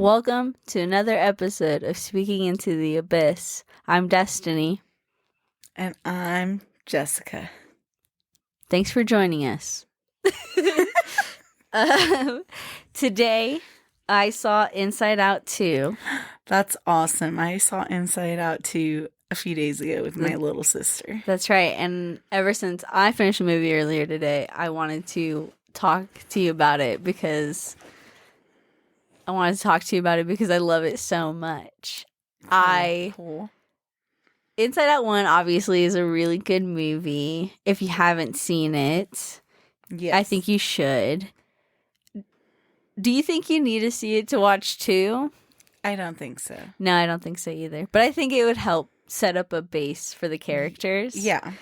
Welcome to another episode of Speaking into the Abyss. I'm Destiny. And I'm Jessica. Thanks for joining us. Today, I saw Inside Out 2. That's awesome. I saw Inside Out 2 a few days ago with my little sister. That's right. And ever since I finished the movie earlier today, I wanted to talk to you about it because I love it so much. Cool. Inside Out 1 obviously is a really good movie. If you haven't seen it, Yes. I think you should. Do you think you need to see it to watch 2? I don't think so. No, I don't think so either. But I think it would help set up a base for the characters. Yeah.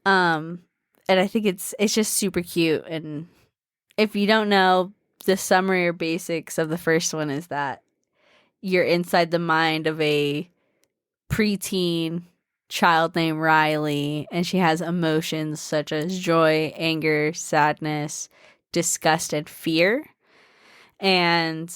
And I think it's just super cute. And if you don't know, the summary or basics of the first one is that you're inside the mind of a preteen child named Riley, and she has emotions such as joy, anger, sadness, disgust, and fear. And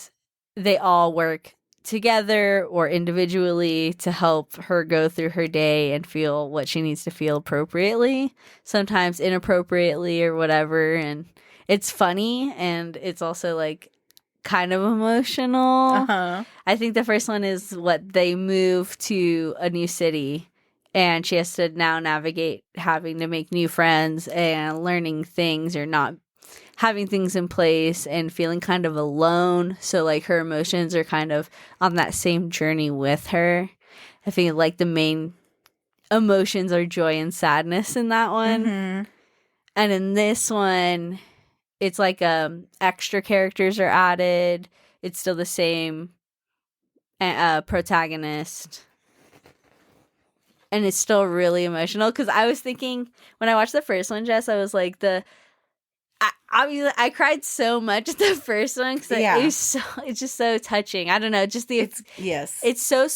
they all work together or individually to help her go through her day and feel what she needs to feel appropriately, sometimes inappropriately or whatever. And it's funny, and it's also like kind of emotional. Uh-huh. I think the first one is what they move to a new city, and she has to now navigate having to make new friends and learning things or not having things in place and feeling kind of alone. So like her emotions are kind of on that same journey with her. I think like the main emotions are joy and sadness in that one. Mm-hmm. And in this one, it's like extra characters are added. It's still the same protagonist. And it's still really emotional. Because I was thinking, when I watched the first one, Jess, I was like, I cried so much at the first one because it's just so touching. I don't know, it's so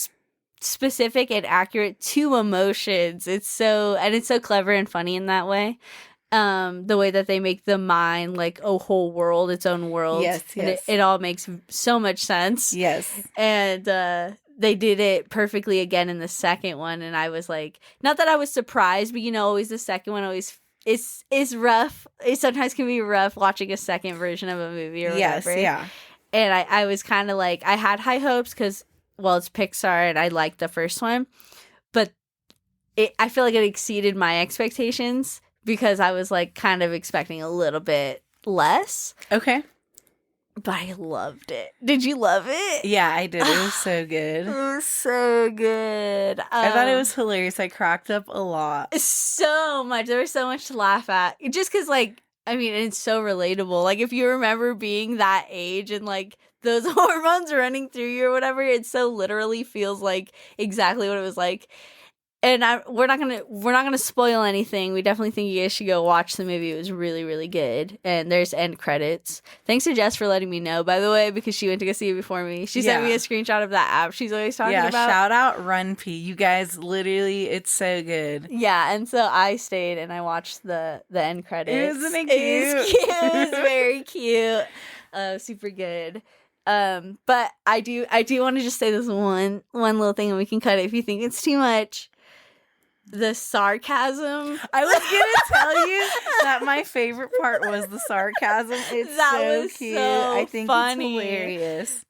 specific and accurate to emotions. It's so clever and funny in that way. The way that they make the mind like a whole world, its own world. Yes. It all makes so much sense. Yes. And they did it perfectly again in the second one, and I was like, not that I was surprised, but always the second one always is rough. It sometimes can be rough watching a second version of a movie or whatever. Yes, yeah. And I was kind of like, I had high hopes because, well, it's Pixar and I liked the first one. But I feel like it exceeded my expectations because I was like kind of expecting a little bit less. Okay. But I loved it. Did you love it? Yeah, I did. It was so good. It was so good. I thought it was hilarious. I cracked up a lot. So much. There was so much to laugh at. Just because, like, I mean, it's so relatable. Like, if you remember being that age and, like, those hormones running through you or whatever, it so literally feels like exactly what it was like. And we're not gonna spoil anything. We definitely think you guys should go watch the movie. It was really, really good. And there's end credits. Thanks to Jess for letting me know, by the way, because she went to go see it before me. She sent me a screenshot of that app she's always talking about. Yeah, shout out Run P. You guys, literally, it's so good. Yeah, and so I stayed and I watched the end credits. Isn't it cute? It was cute. It was very cute. Super good. But I do want to just say this one little thing, and we can cut it if you think it's too much. The sarcasm. I was gonna tell you that my favorite part was the sarcasm. It's so cute. I think funny. It's hilarious.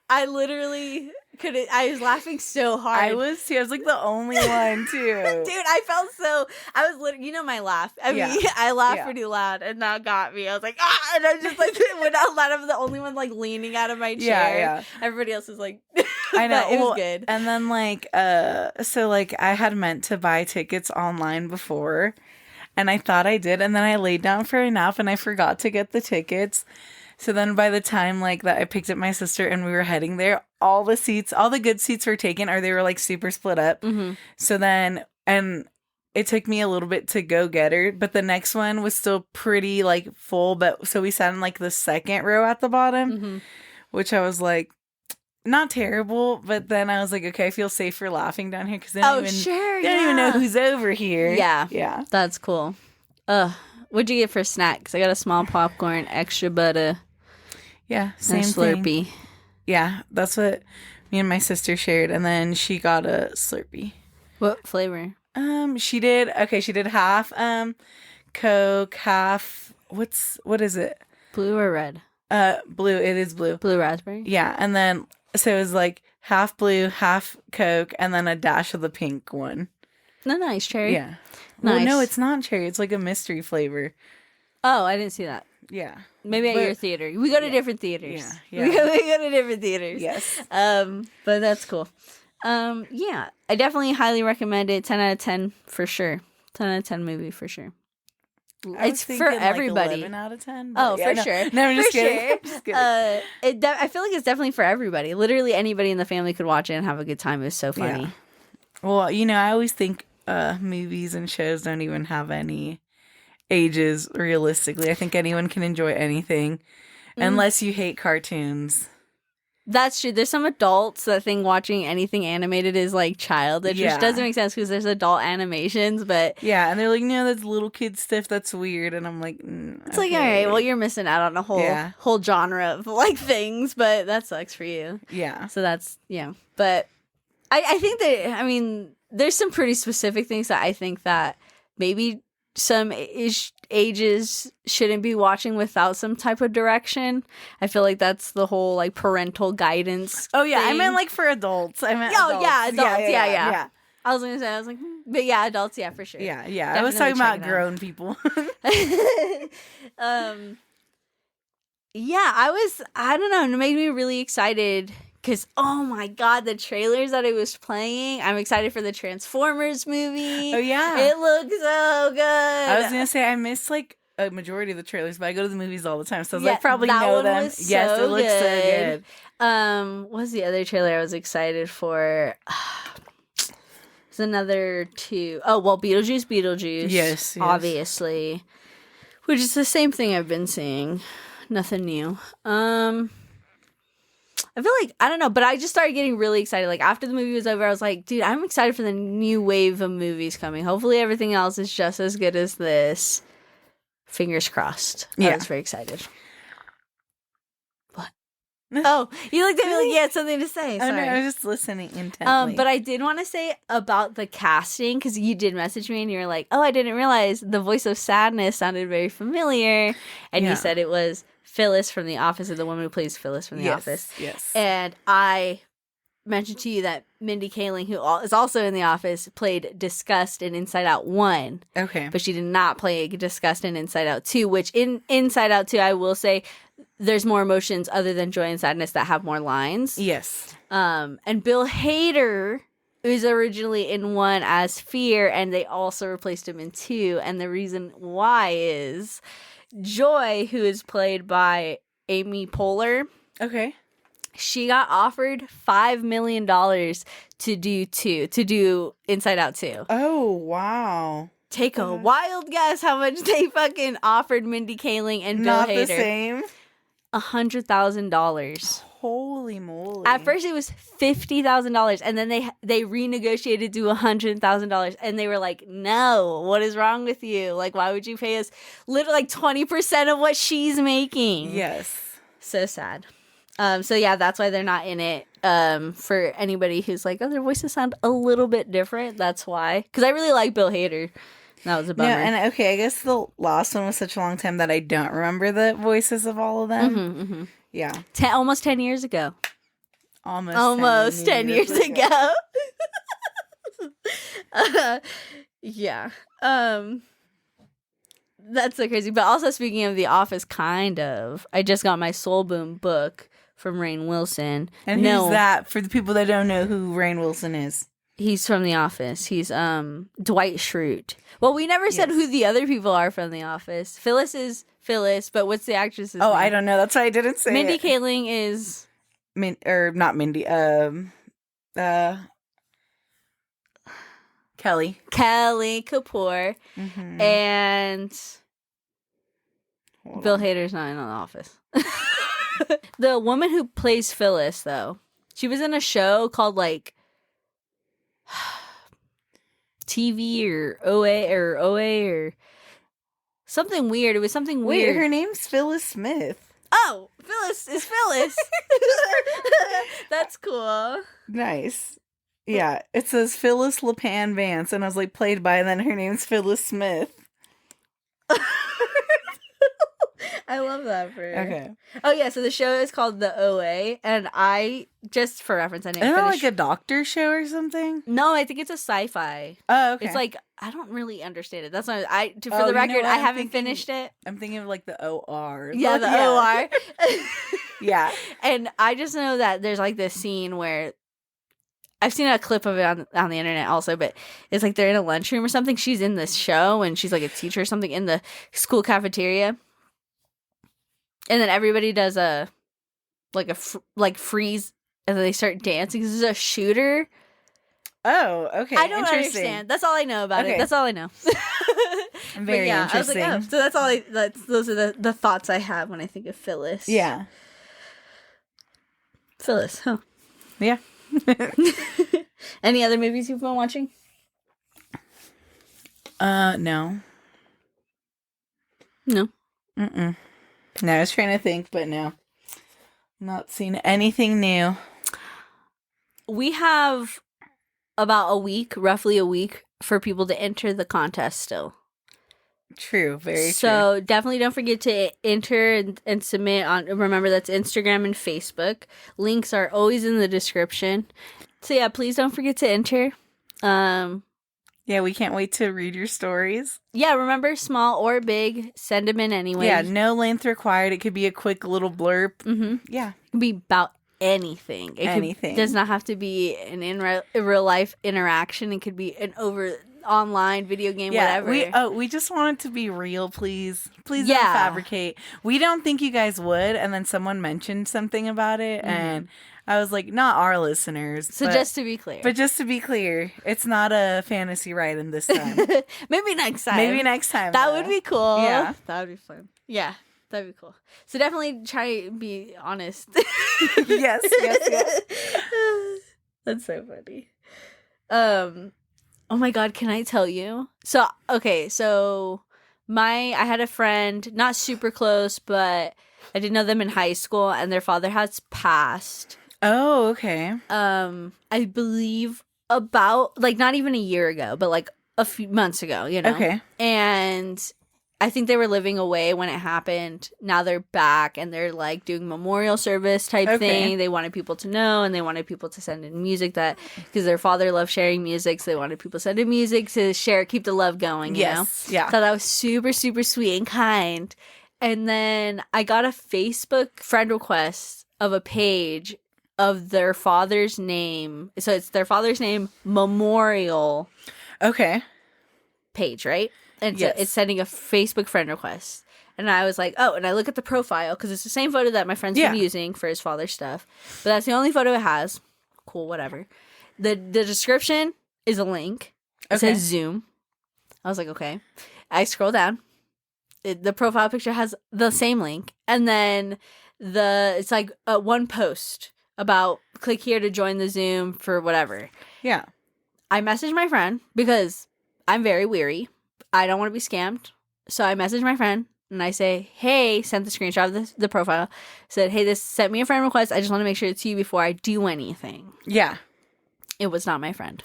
I literally couldn't. I was laughing so hard. I was too. I was like the only one too. Dude, I felt so. I was literally, my laugh. I mean, I laughed pretty loud, and that got me. I was like, ah, and I just like went out loud. I'm the only one like leaning out of my chair. Yeah. Everybody else is like, I know. It was good. And then so I had meant to buy tickets online before, and I thought I did, and then I laid down for a nap, and I forgot to get the tickets. So then by the time that I picked up my sister and we were heading there, all the good seats were taken, or they were like super split up. Mm-hmm. So then, and it took me a little bit to go get her, but the next one was still pretty like full. But so we sat in like the second row at the bottom, which I was like, not terrible. But then I was like, okay, I feel safer laughing down here because they don't even know who's over here. Yeah. That's cool. What'd you get for snacks? I got a small popcorn, extra butter. Yeah, same Slurpee. thing. Yeah, that's what me and my sister shared, and then she got a Slurpee. What flavor? She did half Coke, half what is it? Blue or red? Blue. It is blue. Blue raspberry? Yeah, and then so it was like half blue, half Coke, and then a dash of the pink one. No, nice cherry. Yeah. Nice. Well, no, it's not cherry. It's like a mystery flavor. Oh, I didn't see that. Yeah. Maybe at your theater. We go to different theaters. Yeah. We go to different theaters. Yes. But that's cool. Yeah, I definitely highly recommend it. 10 out of 10 for sure. 10 out of 10 movie for sure. It's for everybody. 11 out of 10. Oh, for sure. No, I'm just kidding. Sure. I'm just kidding. I feel like it's definitely for everybody. Literally anybody in the family could watch it and have a good time. It's so funny. Yeah. Well, I always think movies and shows don't even have any ages realistically. I think anyone can enjoy anything unless you hate cartoons. That's true. There's some adults that think watching anything animated is like childish, which doesn't make sense because there's adult animations, but yeah, and they're like, no, that's little kid stuff. That's weird, and I'm like, it's like, all right, well, you're missing out on a whole genre of like things, but that sucks for you. Yeah. So that's but I think that there's some pretty specific things that I think that maybe some ages shouldn't be watching without some type of direction. I feel like that's the whole like parental guidance. Oh yeah, thing. I meant like for adults. Adults. Yeah, adults. Yeah. I was gonna say, but yeah, adults, yeah, for sure. Yeah. Definitely I was talking about grown people. Yeah, I don't know, it made me really excited. Because, oh my God, the trailers that it was playing. I'm excited for the Transformers movie. Oh, yeah. It looks so good. I was going to say, I missed like a majority of the trailers, but I go to the movies all the time. So I was like, probably know them. Yes, it looks so good. What's the other trailer I was excited for? There's another two. Oh, well, Beetlejuice. Yes. Obviously. Which is the same thing I've been seeing. Nothing new. I feel like, I don't know, but I just started getting really excited. Like, after the movie was over, I was like, dude, I'm excited for the new wave of movies coming. Hopefully everything else is just as good as this. Fingers crossed. I was very excited. What? Oh, you looked at me like you had something to say. Sorry. Oh, no, I was just listening intently. But I did want to say about the casting, because you did message me and you were like, oh, I didn't realize the voice of Sadness sounded very familiar. And you said it was Phyllis from The Office, or the woman who plays Phyllis from The Office. Yes. And I mentioned to you that Mindy Kaling, who is also in The Office, played Disgust in Inside Out 1. Okay. But she did not play Disgust in Inside Out 2, which in Inside Out 2, I will say, there's more emotions other than joy and sadness that have more lines. Yes. And Bill Hader was originally in 1 as Fear, and they also replaced him in 2. And the reason why is Joy, who is played by Amy Poehler. Okay. She got offered $5 million to do Inside Out 2. Oh, wow. Take a wild guess how much they fucking offered Mindy Kaling and Bill Hader. Not the same. $100,000. Holy moly. At first it was $50,000, and then they renegotiated to $100,000, and they were like, no, what is wrong with you? Like, why would you pay us literally like 20% of what she's making? Yes. So sad. So yeah, that's why they're not in it. For anybody who's like, oh, their voices sound a little bit different, that's why. Because I really like Bill Hader. That was a bummer. No, and okay, I guess the last one was such a long time that I don't remember the voices of all of them. Mm-hmm. Yeah. Almost 10 years ago. Almost 10 years ago. Yeah. That's so crazy. But also, speaking of The Office, kind of, I just got my Soul Boom book from Rainn Wilson. And who's that? For the people that don't know who Rainn Wilson is. He's from The Office. He's Dwight Schrute. Well, we never said who the other people are from The Office. Phyllis is Phyllis, but what's the actress's name? I don't know. That's why I didn't say Mindy Kaling is... not Mindy. Kelly Kapoor. Mm-hmm. And Bill Hader's not in The Office. The woman who plays Phyllis, though, she was in a show called like TV or OA or something weird. It was something weird. Wait, her name's Phyllis Smith. Oh, Phyllis is Phyllis. That's cool. Nice. Yeah, it says Phyllis LePan Vance, and I was like, played by, and then her name's Phyllis Smith. I love that for her. Okay. Oh yeah, so the show is called The OA, and I just for reference, I didn't Isn't it finish. like a doctor show or something? No, I think it's a sci-fi. Oh, okay. It's like I don't really understand it. That's why for Oh, the you know record, what? I I'm haven't thinking- finished it. I'm thinking of like the OR. Yeah, the OR. Yeah. And I just know that there's like this scene where I've seen a clip of it on the internet also, but it's like they're in a lunchroom or something. She's in this show and she's like a teacher or something in the school cafeteria. And then everybody does a freeze and then they start dancing. This is a shooter. Oh, okay. I don't understand. That's all I know about it. That's all I know. Very I was interesting. like, oh, so that's all. Those are the thoughts I have when I think of Phyllis. Yeah. Phyllis. Huh. Yeah. Any other movies you've been watching? No. No. Mm-mm. No, I was trying to think, but no. Not seen anything new. We have about roughly a week, for people to enter the contest still. True, very true. So definitely don't forget to enter and submit on, remember that's Instagram and Facebook. Links are always in the description. So yeah, please don't forget to enter. Yeah, we can't wait to read your stories. Yeah, remember, small or big, send them in anyway. Yeah, no length required. It could be a quick little blurb. Mm-hmm. Yeah. It could be about anything. It does not have to be an in real life interaction. It could be an online video game, whatever. We just want it to be real, please. Please don't fabricate. We don't think you guys would, and then someone mentioned something about it, and I was like, not our listeners. So just to be clear. But just to be clear, it's not a fantasy write-in this time. Maybe next time. That would be cool. Yeah. That would be fun. Yeah. That'd be cool. So definitely try to be honest. Yes. That's so funny. Oh my God, can I tell you? So I had a friend, not super close, but I did know them in high school, and their father has passed. Oh, okay. I believe about not even a year ago, but like a few months ago, you know? Okay. And I think they were living away when it happened. Now they're back and they're like doing memorial service type thing. They wanted people to know, and they wanted people to send in music because their father loved sharing music. So they wanted people to send in music to share, keep the love going, you know? Yeah. So that was super, super sweet and kind. And then I got a Facebook friend request of a page of their father's name. So it's their father's name memorial. Okay. Page, right? And so it's sending a Facebook friend request. And I was like, oh, and I look at the profile because it's the same photo that my friend's been using for his father's stuff. But that's the only photo it has. Cool, whatever. The description is a link. It says Zoom. I was like, okay. I scroll down. The profile picture has the same link. And then it's like one post about click here to join the Zoom for whatever. Yeah. I messaged my friend because I'm very weary. I don't want to be scammed. So I messaged my friend and I say, hey, sent the screenshot of the profile. Said, hey, this sent me a friend request. I just want to make sure it's you before I do anything. Yeah. It was not my friend.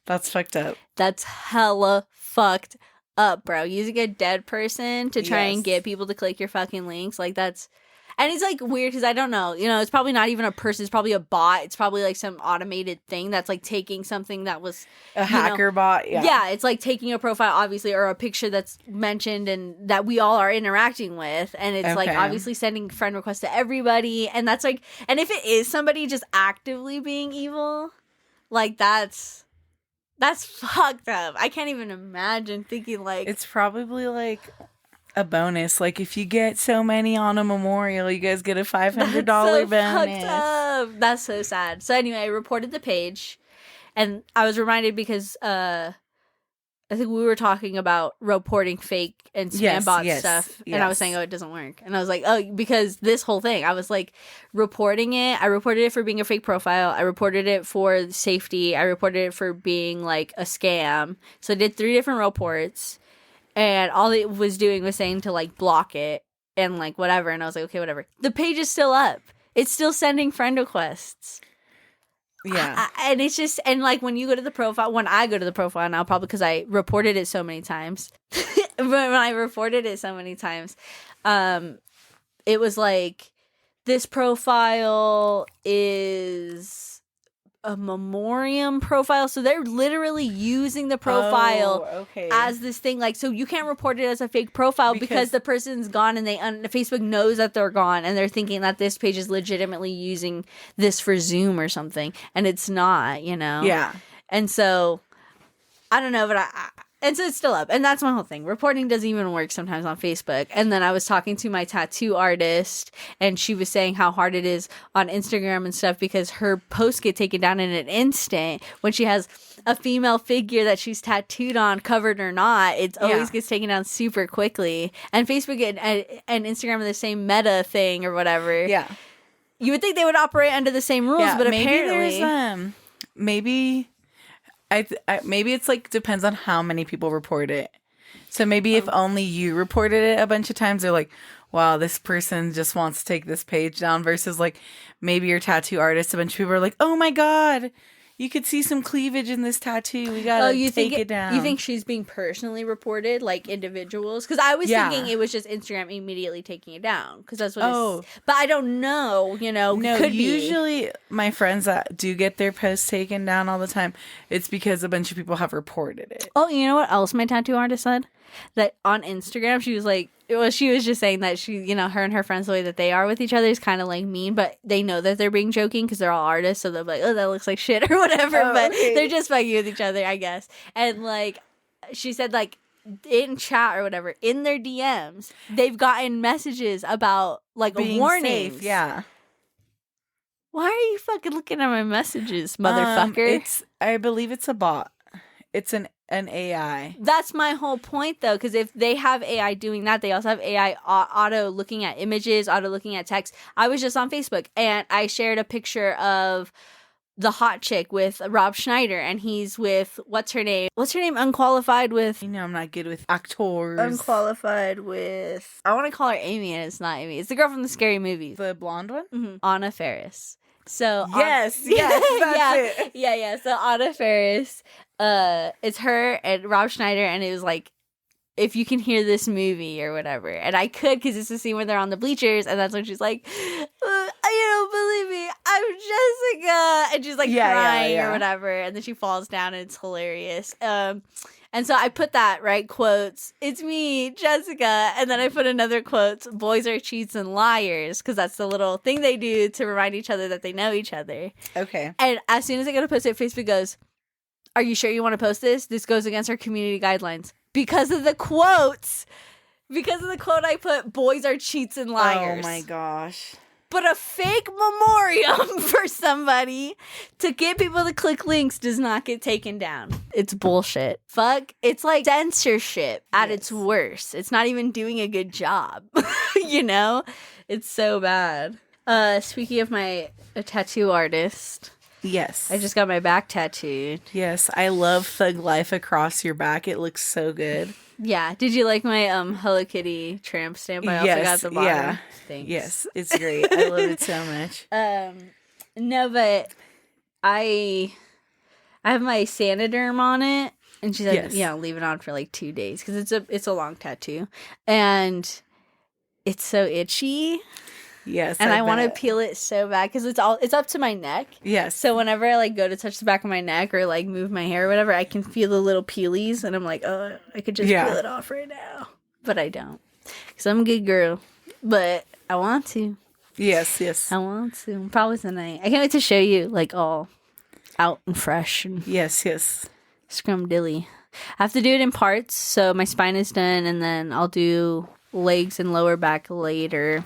That's fucked up. That's hella fucked up, bro. Using a dead person to try and get people to click your fucking links. Like that's... And it's like weird because I don't know. You know, it's probably not even a person. It's probably a bot. It's probably like some automated thing that's like taking something that was a hacker bot. Yeah. Yeah, it's like taking a profile, obviously, or a picture that's mentioned and that we all are interacting with. And it's like obviously sending friend requests to everybody. And that's like, and if it is somebody just actively being evil, like that's fucked up. I can't even imagine thinking like. It's probably like a bonus. Like if you get so many on a memorial, you guys get a $500 bonus. Fucked up. That's so sad. So anyway, I reported the page, and I was reminded because I think we were talking about reporting fake and spam bot stuff, and I was saying, oh, it doesn't work, and I was like, oh, because this whole thing, I was like reporting it. I reported it for being a fake profile. I reported it for safety. I reported it for being like a scam. So I did 3 different reports. And all it was doing was saying to like block it and like whatever. And I was like, okay, whatever. The page is still up. It's still sending friend requests. Yeah. And it's just, and like when you go to the profile, when I go to the profile now, probably because I reported it so many times, but when I reported it so many times, it was like, this profile is a memoriam profile. So they're literally using the profile as this thing. Like, so you can't report it as a fake profile because the person's gone and Facebook knows that they're gone and they're thinking that this page is legitimately using this for Zoom or something. And it's not, you know? Yeah. And so, I don't know, but and so it's still up. And that's my whole thing. Reporting doesn't even work sometimes on Facebook. And then I was talking to my tattoo artist, and she was saying how hard it is on Instagram and stuff because her posts get taken down in an instant. When she has a female figure that she's tattooed on, covered or not, it always gets taken down super quickly. And Facebook and Instagram are the same meta thing or whatever. Yeah. You would think they would operate under the same rules, but apparently... Maybe maybe it's like depends on how many people report it. So maybe if only you reported it a bunch of times, they're like, wow, this person just wants to take this page down, versus like maybe your tattoo artist, a bunch of people are like, oh my God, you could see some cleavage in this tattoo. We gotta take it down. You think she's being personally reported, like individuals? Because I was thinking it was just Instagram immediately taking it down. Because that's what but I don't know, you know. No, could usually my friends that do get their posts taken down all the time, it's because a bunch of people have reported it. Oh, you know what else my tattoo artist said? That on Instagram, she was like, she was just saying that she, you know, her and her friends, the way that they are with each other is kind of like mean, but they know that they're being joking because they're all artists, so they're like, oh, that looks like shit or whatever, but they're just fucking with each other, I guess. And like, she said, like, in chat or whatever, in their DMs, they've gotten messages about like being warnings. Safe, yeah. Why are you fucking looking at my messages, motherfucker? I believe it's a bot. It's an AI. That's my whole point, though, because if they have AI doing that, they also have AI auto looking at images, auto looking at text. I was just on Facebook, and I shared a picture of the hot chick with Rob Schneider, and he's with, what's her name? Unqualified with... You know, I'm not good with actors. Unqualified with... I want to call her Amy, and it's not Amy. It's the girl from the Scary Movies. The blonde one? Mm-hmm. Anna Faris. So yes, that's it. Yeah. So Anna Faris, it's her and Rob Schneider, and it was like, if you can hear this movie or whatever, and I could because it's the scene where they're on the bleachers, and that's when she's like, you don't believe me, I'm Jessica, and she's like crying or whatever, and then she falls down, and it's hilarious. And so I put that, right, quotes, it's me, Jessica, and then I put another quotes, boys are cheats and liars, because that's the little thing they do to remind each other that they know each other. Okay. And as soon as I go to post it, Facebook goes, are you sure you want to post this? This goes against our community guidelines. Because of the quotes. Because of the quote I put, boys are cheats and liars. Oh my gosh. But a fake memoriam for somebody to get people to click links does not get taken down. It's bullshit. Fuck. It's like censorship at its worst. It's not even doing a good job. You know? It's so bad. Speaking of my tattoo artist. Yes. I just got my back tattooed. Yes. I love Thug Life across your back. It looks so good. Yeah. Did you like my Hello Kitty tramp stamp? I also got the bottom. Yeah. Thanks. Yes. It's great. I love it so much. No, but I have my Sanoderm on it, and she said, leave it on for like 2 days because it's a long tattoo, and it's so itchy. Yes, and I want to peel it so bad because it's up to my neck. Yes. So whenever I like go to touch the back of my neck or like move my hair or whatever, I can feel the little peelies, and I'm like, oh, I could just peel it off right now, but I don't because I'm a good girl. But I want to. Yes. I want to. Probably tonight. I can't wait to show you like all out and fresh. And yes. Scrumdilly. I have to do it in parts, so my spine is done, and then I'll do legs and lower back later.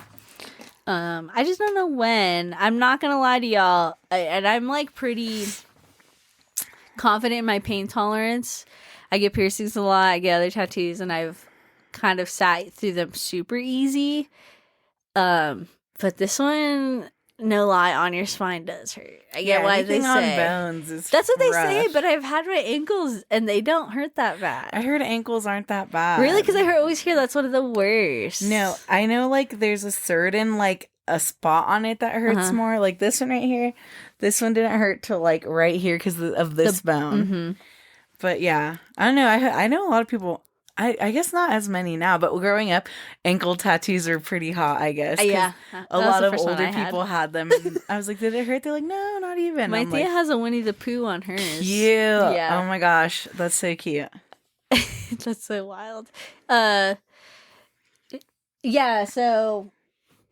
I just don't know when. I'm not gonna lie to y'all, and I'm like pretty confident in my pain tolerance. I get piercings a lot, I get other tattoos, and I've kind of sat through them super easy. But this one, no lie, on your spine does hurt. I get why they anything say. on bones is That's what they rough. say, but I've had my ankles and they don't hurt that bad. I heard ankles aren't that bad. Really? Because I always hear that's one of the worst. No, I know, like, there's a certain, like, a spot on it that hurts more. Like, this one right here. This one didn't hurt till, like, right here because of this bone. Mm-hmm. But, yeah. I don't know. I know a lot of people... I guess not as many now, but growing up, ankle tattoos are pretty hot, I guess. Yeah. A lot of older people had them. And I was like, did it hurt? They're like, no, not even. My I'm Thea like, has a Winnie the Pooh on hers. cute. Yeah. Oh my gosh. That's so cute. That's so wild. Yeah, so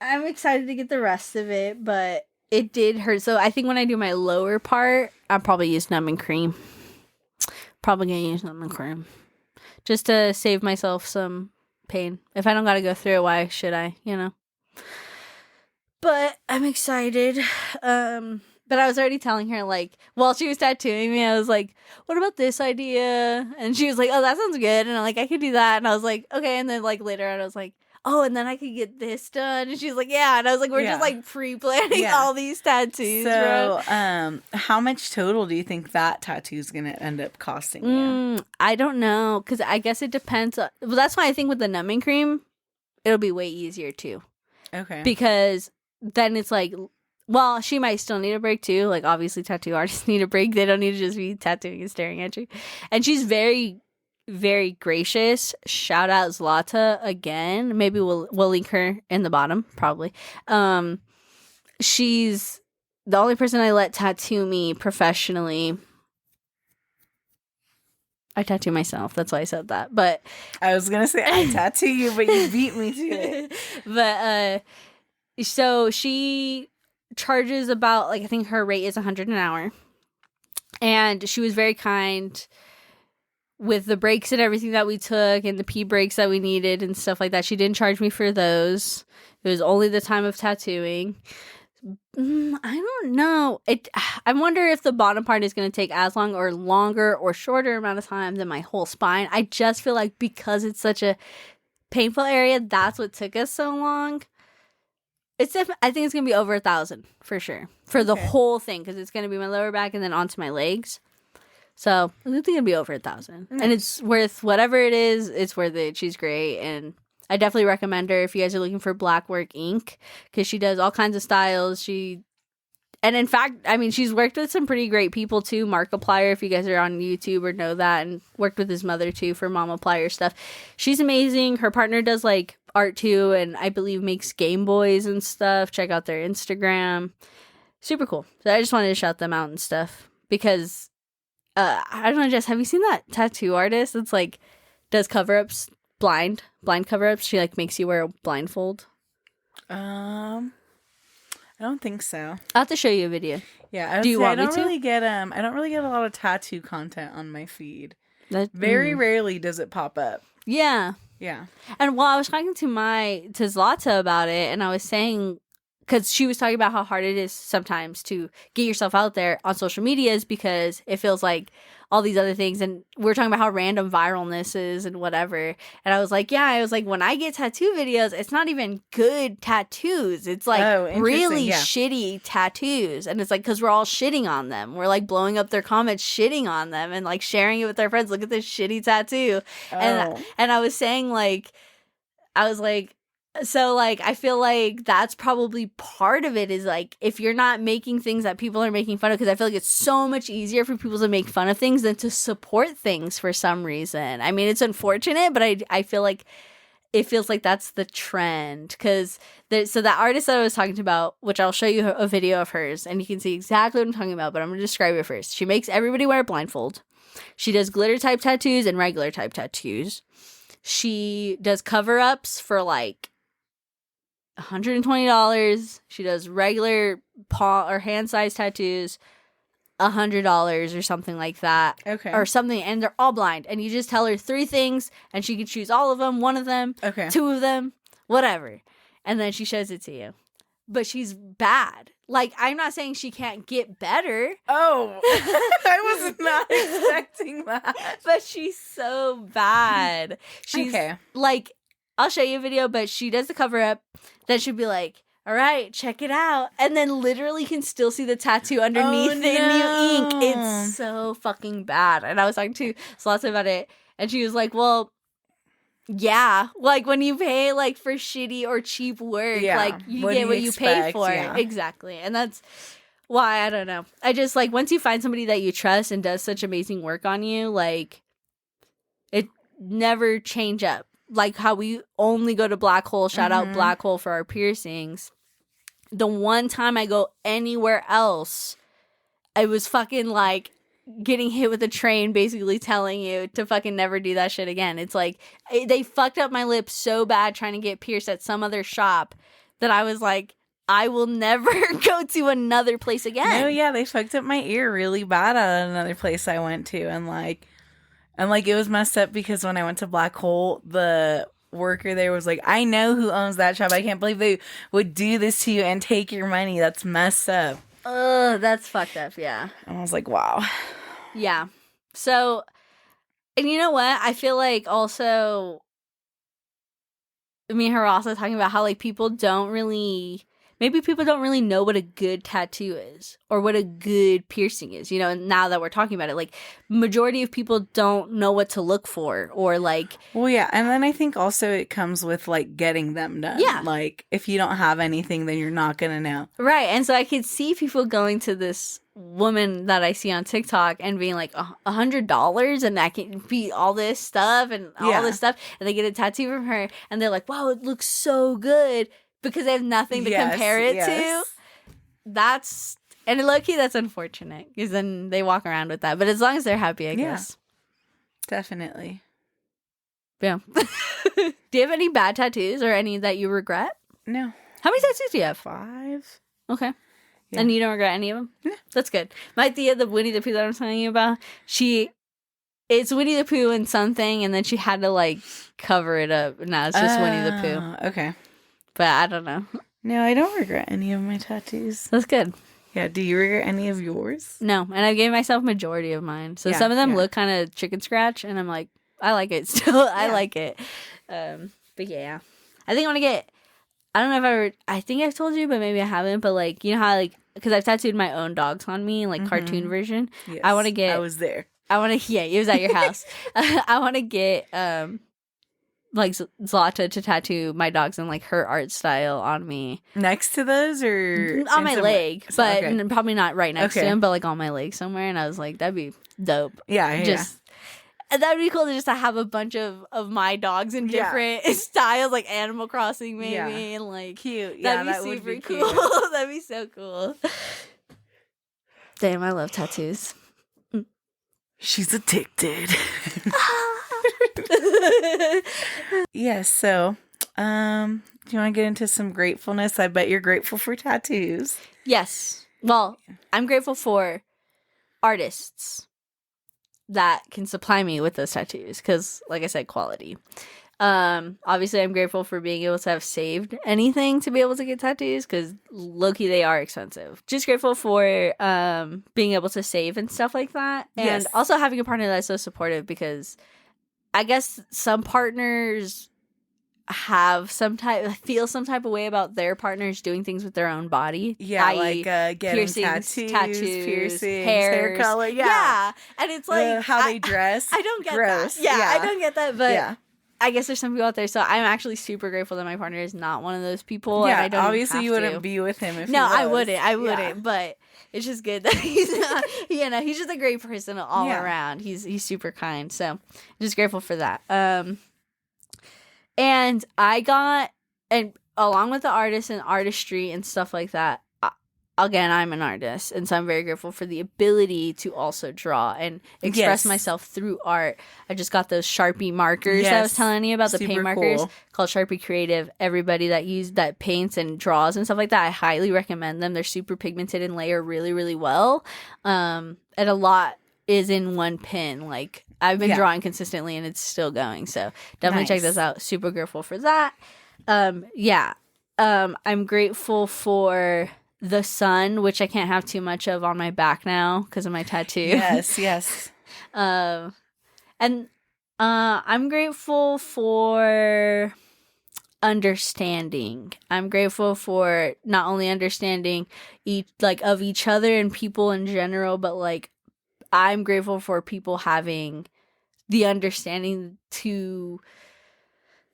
I'm excited to get the rest of it, but it did hurt. So I think when I do my lower part, I'll probably use numbing cream. Probably gonna use numbing cream. Just to save myself some pain. If I don't gotta go through it, why should I, you know? But I'm excited. But I was already telling her, like, while she was tattooing me, I was like, what about this idea? And she was like, oh, that sounds good. And I'm like, I could do that. And I was like, okay. And then, like, later on, I was like, oh, and then I could get this done. And she's like, yeah. And I was like, we're just, like, pre-planning all these tattoos, so, bro. how much total do you think that tattoo is going to end up costing you? I don't know. Because I guess it depends. Well, that's why I think with the numbing cream, it'll be way easier, too. Okay. Because then it's like... Well, she might still need a break too. Like, obviously, tattoo artists need a break. They don't need to just be tattooing and staring at you. And she's very, very gracious. Shout out Zlata again. Maybe we'll link her in the bottom, probably. She's the only person I let tattoo me professionally. I tattoo myself. That's why I said that. But I was gonna say I tattoo you, but you beat me to it. But so she charges about, like, I think her rate is $100 an hour, and she was very kind with the breaks and everything that we took and the pee breaks that we needed and stuff like that. She didn't charge me for those. It was only the time of tattooing. I don't know. I wonder if the bottom part is going to take as long or longer or shorter amount of time than my whole spine. I just feel like because it's such a painful area, that's what took us so long. I think it's going to be over 1,000 for sure. For the whole thing, because it's going to be my lower back and then onto my legs. So I think it's going to be over 1,000. Nice. And it's worth whatever it is. It's worth it. She's great. And I definitely recommend her if you guys are looking for black work ink, because she does all kinds of styles. And in fact, I mean, she's worked with some pretty great people too. Markiplier, if you guys are on YouTube or know that, and worked with his mother too for Mamaplier stuff. She's amazing. Her partner does like art too, and I believe makes Game Boys and stuff. Check out their Instagram. Super cool. So I just wanted to shout them out and stuff because I don't know, Jess, have you seen that tattoo artist that's like does cover-ups, blind cover-ups? She like makes you wear a blindfold. I don't think so. I'll have to show you a video. Yeah, do you want me to? I don't really get a lot of tattoo content on my feed. Very rarely does it pop up. Yeah. Yeah. And while I was talking to Zlata about it, and I was saying, because she was talking about how hard it is sometimes to get yourself out there on social medias because it feels like all these other things, and we're talking about how random viralness is and whatever. And I was like, when I get tattoo videos, it's not even good tattoos. It's like really shitty tattoos. And it's like, because we're all shitting on them. We're like blowing up their comments, shitting on them and like sharing it with our friends. Look at this shitty tattoo. And I was saying so, like, I feel like that's probably part of it is, like, if you're not making things that people are making fun of, because I feel like it's so much easier for people to make fun of things than to support things for some reason. I mean, it's unfortunate, but I feel like it feels like that's the trend. Because, so that artist that I was talking about, which I'll show you a video of hers, and you can see exactly what I'm talking about, but I'm going to describe it first. She makes everybody wear a blindfold. She does glitter-type tattoos and regular-type tattoos. She does cover-ups for, like, $120. She does regular paw or hand size tattoos, $100 or something like that. Okay. Or something, and they're all blind. And you just tell her 3 things, and she can choose all of them, 1 of them, 2 of them, whatever. And then she shows it to you. But she's bad. Like, I'm not saying she can't get better. Oh, I was not expecting that. But she's so bad. She's like, I'll show you a video, but she does the cover up. Then she'll be like, all right, check it out. And then literally can still see the tattoo underneath the new ink. It's so fucking bad. And I was talking to Slots about it, and she was like, well, yeah, like when you pay like for shitty or cheap work, like you get what you pay for. Yeah. Exactly. And that's why, I don't know. I just like, once you find somebody that you trust and does such amazing work on you, like it never change up. Like how we only go to Black Hole, shout out Black Hole for our piercings. The one time I go anywhere else, I was fucking like getting hit with a train, basically telling you to fucking never do that shit again. It's like they fucked up my lips so bad trying to get pierced at some other shop that I was like, I will never go to another place again. No, yeah, they fucked up my ear really bad at another place I went to, and it was messed up because when I went to Black Hole, the worker there was like, I know who owns that shop. I can't believe they would do this to you and take your money. That's messed up. Ugh, that's fucked up, yeah. And I was like, wow. Yeah. So, and you know what? I feel like also, me and her were also talking about how like people don't really know what a good tattoo is or what a good piercing is, you know, and now that we're talking about it, like majority of people don't know what to look for or like. Well, yeah. And then I think also it comes with like getting them done. Yeah. Like if you don't have anything, then you're not going to know. Right. And so I could see people going to this woman that I see on TikTok and being like $100 and that can be all this stuff and all this stuff. And they get a tattoo from her and they're like, wow, it looks so good. Because they have nothing to compare it to. And low-key, that's unfortunate. Because then they walk around with that. But as long as they're happy, I guess. Definitely. Yeah. Do you have any bad tattoos or any that you regret? No. How many tattoos do you have? 5. Okay. Yeah. And you don't regret any of them? Yeah. That's good. My Thea, the Winnie the Pooh that I'm telling you about, it's Winnie the Pooh and something, and then she had to, like, cover it up. Now it's just Winnie the Pooh. Okay. But I don't know. No, I don't regret any of my tattoos. That's good. Yeah, do you regret any of yours? No, and I gave myself majority of mine. So some of them look kind of chicken scratch, and I'm like, I like it still. I like it. But yeah. I think I want to get, I don't know if I think I've told you, but maybe I haven't. But like, you know how like, because I've tattooed my own dogs on me, like cartoon version. Yes, I want to get. I was there. Yeah, it was at your house. I want to get, like Zlata to tattoo my dogs in like her art style on me. Next to those or on my leg, but okay. probably not right next to him, but like on my leg somewhere. And I was like, that'd be dope. Yeah, And that'd be cool to just to have a bunch of my dogs in different styles, like Animal Crossing maybe, and like cute. Yeah, that'd be super cool. That'd be so cool. Damn, I love tattoos. She's addicted. Yes, so do you want to get into some gratefulness? I bet you're grateful for tattoos. Yes. Well, I'm grateful for artists that can supply me with those tattoos because, like I said, quality. Obviously, I'm grateful for being able to have saved anything to be able to get tattoos because low-key they are expensive. Just grateful for being able to save and stuff like that, and also having a partner that's so supportive because I guess some partners feel some type of way about their partners doing things with their own body. Yeah, like getting tattoos, piercings, hair color. Yeah. And it's like how they dress. I don't get that. Yeah, I don't get that, but I guess there's some people out there. So I'm actually super grateful that my partner is not one of those people. Yeah, and I don't obviously you wouldn't be with him if he was. I wouldn't. But it's just good that he's not. He's just a great person all around. He's super kind. So I'm just grateful for that. And I got, and along with the artists and artistry and stuff like that, again, I'm an artist. And so I'm very grateful for the ability to also draw and express myself through art. I just got those Sharpie markers that I was telling you about, the paint markers called Sharpie Creative. Everybody that paints and draws and stuff like that, I highly recommend them. They're super pigmented and layer really, really well. And a lot is in one pin. Like, I've been drawing consistently and it's still going. So definitely check this out. Super grateful for that. I'm grateful for the sun, which I can't have too much of on my back now because of my tattoo. Yes. And I'm grateful for understanding. I'm grateful for not only understanding of each other and people in general, but like I'm grateful for people having the understanding to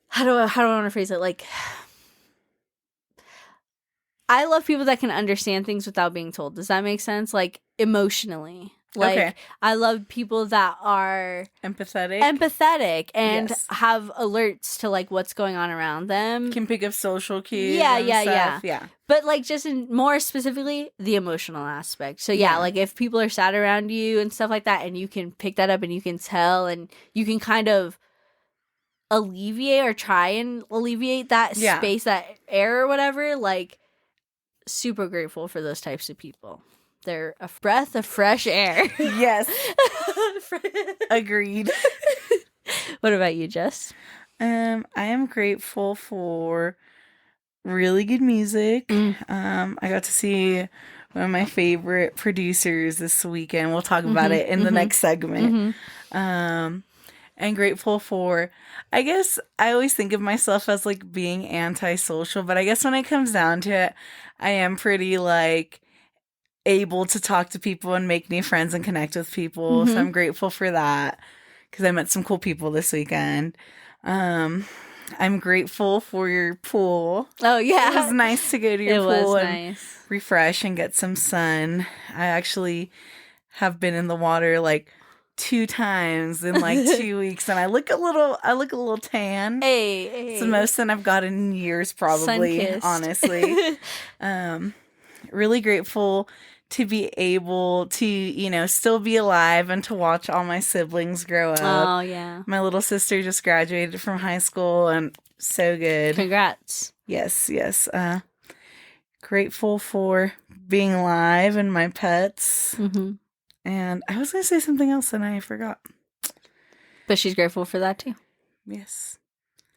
how do I want to phrase it? Like, I love people that can understand things without being told. Does that make sense? Like, emotionally. Like, Okay. I love people that are empathetic and Yes. have alerts to like what's going on around them. Can pick up social cues. Yeah, and yeah, stuff. Yeah. But like just in more specifically the emotional aspect. So yeah, like if people are sad around you and stuff like that, and you can pick that up and you can tell and you can kind of alleviate or try and alleviate that space, that air or whatever, like super grateful for those types of people. They're a breath of fresh air. Yes. Agreed. What about you, Jess? I am grateful for really good music. I got to see one of my favorite producers this weekend. We'll talk about it in the next segment. And grateful for, I guess I always think of myself as like being antisocial, but I guess when it comes down to it, I am pretty like able to talk to people and make new friends and connect with people. So I'm grateful for that because I met some cool people this weekend. I'm grateful for your pool. Oh yeah, it was nice to go to your pool and nice. Refresh and get some sun. I actually have been in the water like 2 times in like 2 weeks, and I look a little tan. Hey. It's the most sun I've got in years, probably. Honestly, really grateful to be able to, still be alive and to watch all my siblings grow up. Oh yeah, my little sister just graduated from high school, and so good. Congrats. Yes. Grateful for being alive and my pets. And I was going to say something else and I forgot. But she's grateful for that too. Yes.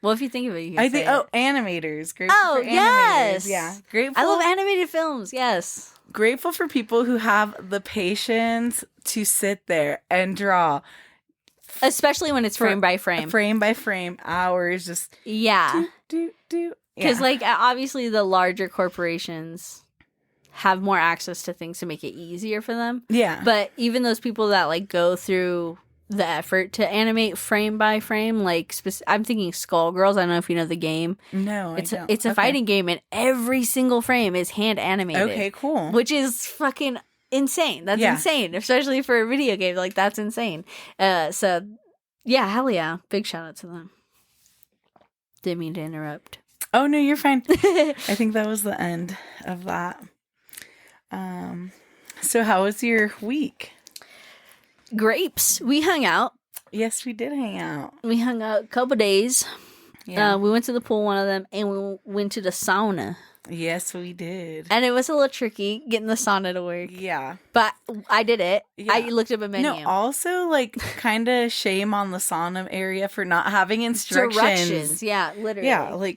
Well, if you think of it, you can say it. Animators. Grateful for animators. Yes. Yeah. Grateful. I love animated films. Yes. Grateful for people who have the patience to sit there and draw. Especially when it's frame by frame. Frame by frame. Hours. Just. Yeah. Do. Because, obviously the larger corporations have more access to things to make it easier for them. Yeah. But even those people that, go through the effort to animate frame by frame, I'm thinking Skullgirls. I don't know if you know the game. No, I don't. It's a fighting game, and every single frame is hand animated. Okay, cool. Which is fucking insane. That's insane. Especially for a video game. That's insane. So, yeah, hell yeah. Big shout out to them. Didn't mean to interrupt. Oh, no, you're fine. I think that was the end of that. So how was your week? Grapes. We hung out. Yes, we did hang out. We hung out a couple days. Yeah. We went to the pool, one of them, and we went to the sauna. Yes, we did. And it was a little tricky getting the sauna to work. Yeah. But I did it. Yeah. I looked up a menu. No, also, kind of shame on the sauna area for not having instructions. Directions. Yeah, literally. Yeah,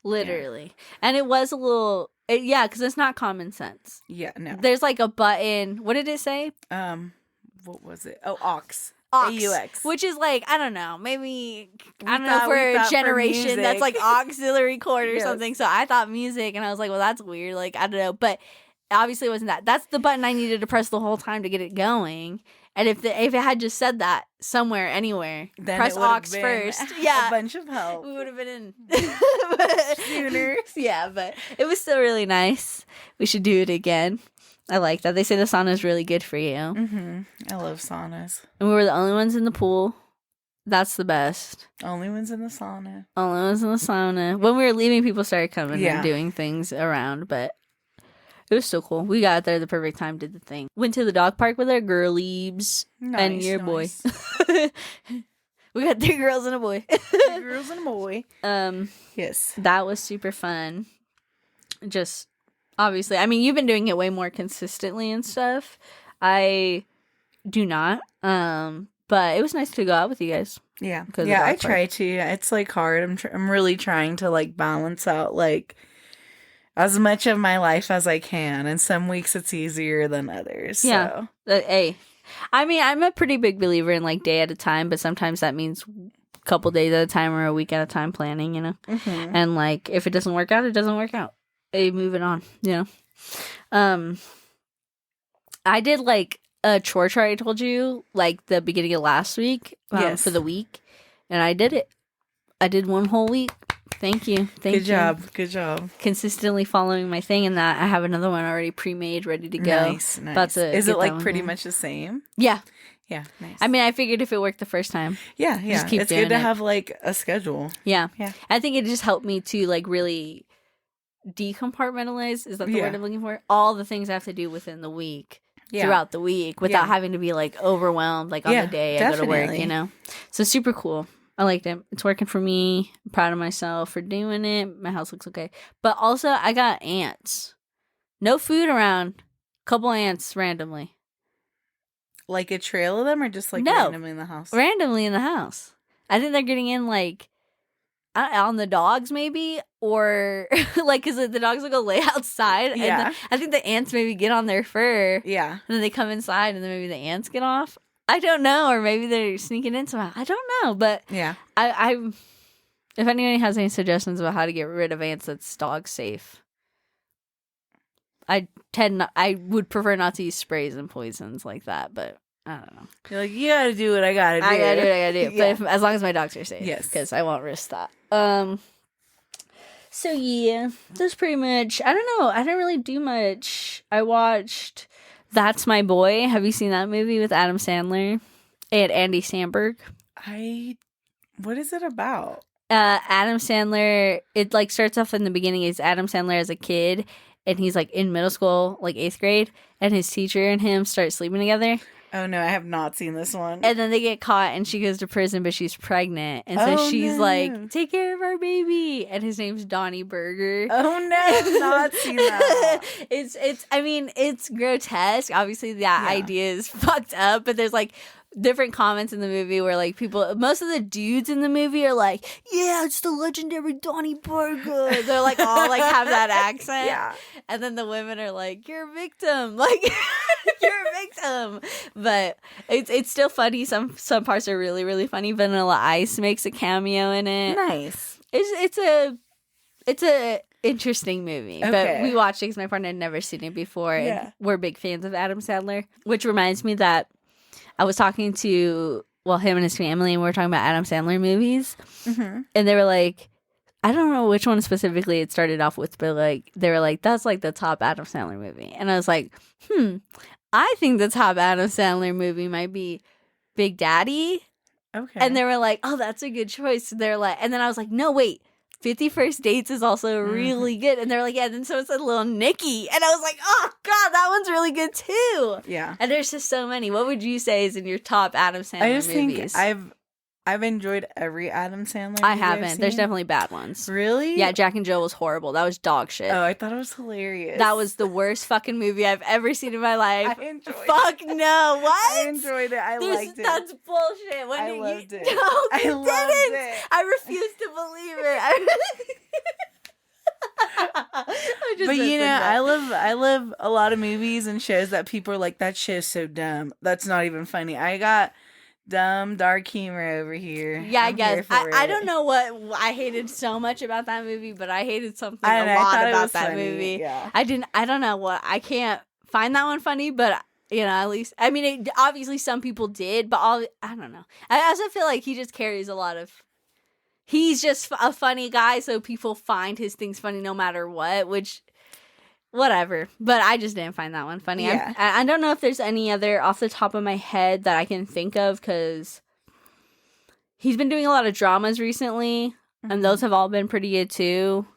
literally. Yeah. And it was a little... because it's not common sense. Yeah, no. There's a button. What did it say? What was it? Oh, aux. AUX. Which is I don't know. Maybe, I don't know, for a generation that's auxiliary cord or something. So I thought music, and I was like, well, that's weird. I don't know. But obviously it wasn't that. That's the button I needed to press the whole time to get it going. And if it had just said that somewhere, anywhere, then press aux first. Yeah. A bunch of help. We would have been in. Sooner. Yeah, but it was still really nice. We should do it again. I like that. They say the sauna is really good for you. I love saunas. And we were the only ones in the pool. That's the best. Only ones in the sauna. Only ones in the sauna. When we were leaving, people started coming and doing things around, but it was so cool. We got there at the perfect time, did the thing. Went to the dog park with our girlies and your boy. We got 3 girls and a boy. 3 girls and a boy. Yes. That was super fun. Just, obviously, I mean, you've been doing it way more consistently and stuff. I do not. But it was nice to go out with you guys. Yeah. Yeah, I try to. It's hard. I'm really trying to balance out as much of my life as I can, and some weeks it's easier than others. Yeah. So. I mean, I'm a pretty big believer in day at a time, but sometimes that means couple days at a time or a week at a time planning, you know? Mm-hmm. And, like, if it doesn't work out, it doesn't work out. Hey, moving on, you know? I did, like, a chore chart I told you, like, the beginning of last week for the week. And I did it. I did one whole week. Thank you. Good job. Good job. Consistently following my thing, and that I have another one already pre-made, ready to go. Nice. Is it like pretty much the same? Yeah. Yeah, nice. I mean, I figured if it worked the first time. Yeah. Just keep it's doing good to it. have like a schedule. Yeah. I think it just helped me to like really decompartmentalize. Is that the word I'm looking for? All the things I have to do within the week. Throughout the week without having to be like overwhelmed like on the day I go to work, you know? So super cool. I liked it. It's working for me. I'm proud of myself for doing it. My house looks okay. But also I got ants. No food around. Couple ants randomly. Like a trail of them or just like randomly in the house? Randomly in the house. I think they're getting in like on the dogs maybe, or like because the dogs will go lay outside and I think the ants maybe get on their fur and then they come inside and then maybe the ants get off. I don't know, or maybe they're sneaking in somehow. I don't know, but I if anyone has any suggestions about how to get rid of ants that's dog safe, I would prefer not to use sprays and poisons like that, but I don't know. You're like, you gotta do what I gotta do. I gotta do what I gotta do. But as long as my dogs are safe. Yes. Because I won't risk that. So yeah, that's pretty much, I don't know. I didn't really do much. I watched That's My Boy. Have you seen that movie with Adam Sandler and Andy Samberg? What is it about? Adam Sandler, it like starts off in the beginning is Adam Sandler as a kid and he's like in middle school, like 8th grade, and his teacher and him start sleeping together. Oh no, I have not seen this one. And then they get caught and she goes to prison, but she's pregnant. And so she's like, take care of our baby. And his name's Donnie Burger. Oh no, I have not seen that. It's grotesque. Obviously that idea is fucked up, but there's like different comments in the movie where like most of the dudes in the movie are like, yeah, it's the legendary Donnie Burger. They're like all like have that accent. Yeah. And then the women are like, you're a victim. Like you're a victim. But it's still funny. Some parts are really, really funny. Vanilla Ice makes a cameo in it. Nice. It's a interesting movie. Okay. But we watched it because my partner had never seen it before. And we're big fans of Adam Sandler. Which reminds me that I was talking to, him and his family, and we were talking about Adam Sandler movies. Mm-hmm. And they were like, I don't know which one specifically it started off with, but like they were like, that's like the top Adam Sandler movie. And I was like, I think the top Adam Sandler movie might be Big Daddy. Okay. And they were like, oh, that's a good choice. They're like, and then I was like, no, wait. 50 First Dates is also really good. And they're like, yeah, then so it's a Little Nicky. And I was like, oh, God, that one's really good, too. Yeah. And there's just so many. What would you say is in your top Adam Sandler movies? I just think I've enjoyed every Adam Sandler movie I haven't. There's definitely bad ones. Really? Yeah, Jack and Jill was horrible. That was dog shit. Oh, I thought it was hilarious. That was the worst fucking movie I've ever seen in my life. I enjoyed it. Fuck no. What? I enjoyed it. I liked it. That's bullshit. I loved it. No, you loved didn't. it. I refuse to believe it. But you know, I love a lot of movies and shows that people are like, that show's so dumb. That's not even funny. I got dumb, dark humor over here. Yeah, I guess. I don't know what I hated so much about that movie, but I hated something a lot about that movie. Yeah. I don't know what. I can't find that one funny, but you know, at least, I mean, obviously some people did, but I don't know. I also feel like he just carries a lot of. He's just a funny guy, so people find his things funny no matter what, which, whatever. But I just didn't find that one funny. Yeah. I don't know if there's any other off the top of my head that I can think of, because he's been doing a lot of dramas recently, and those have all been pretty good, too.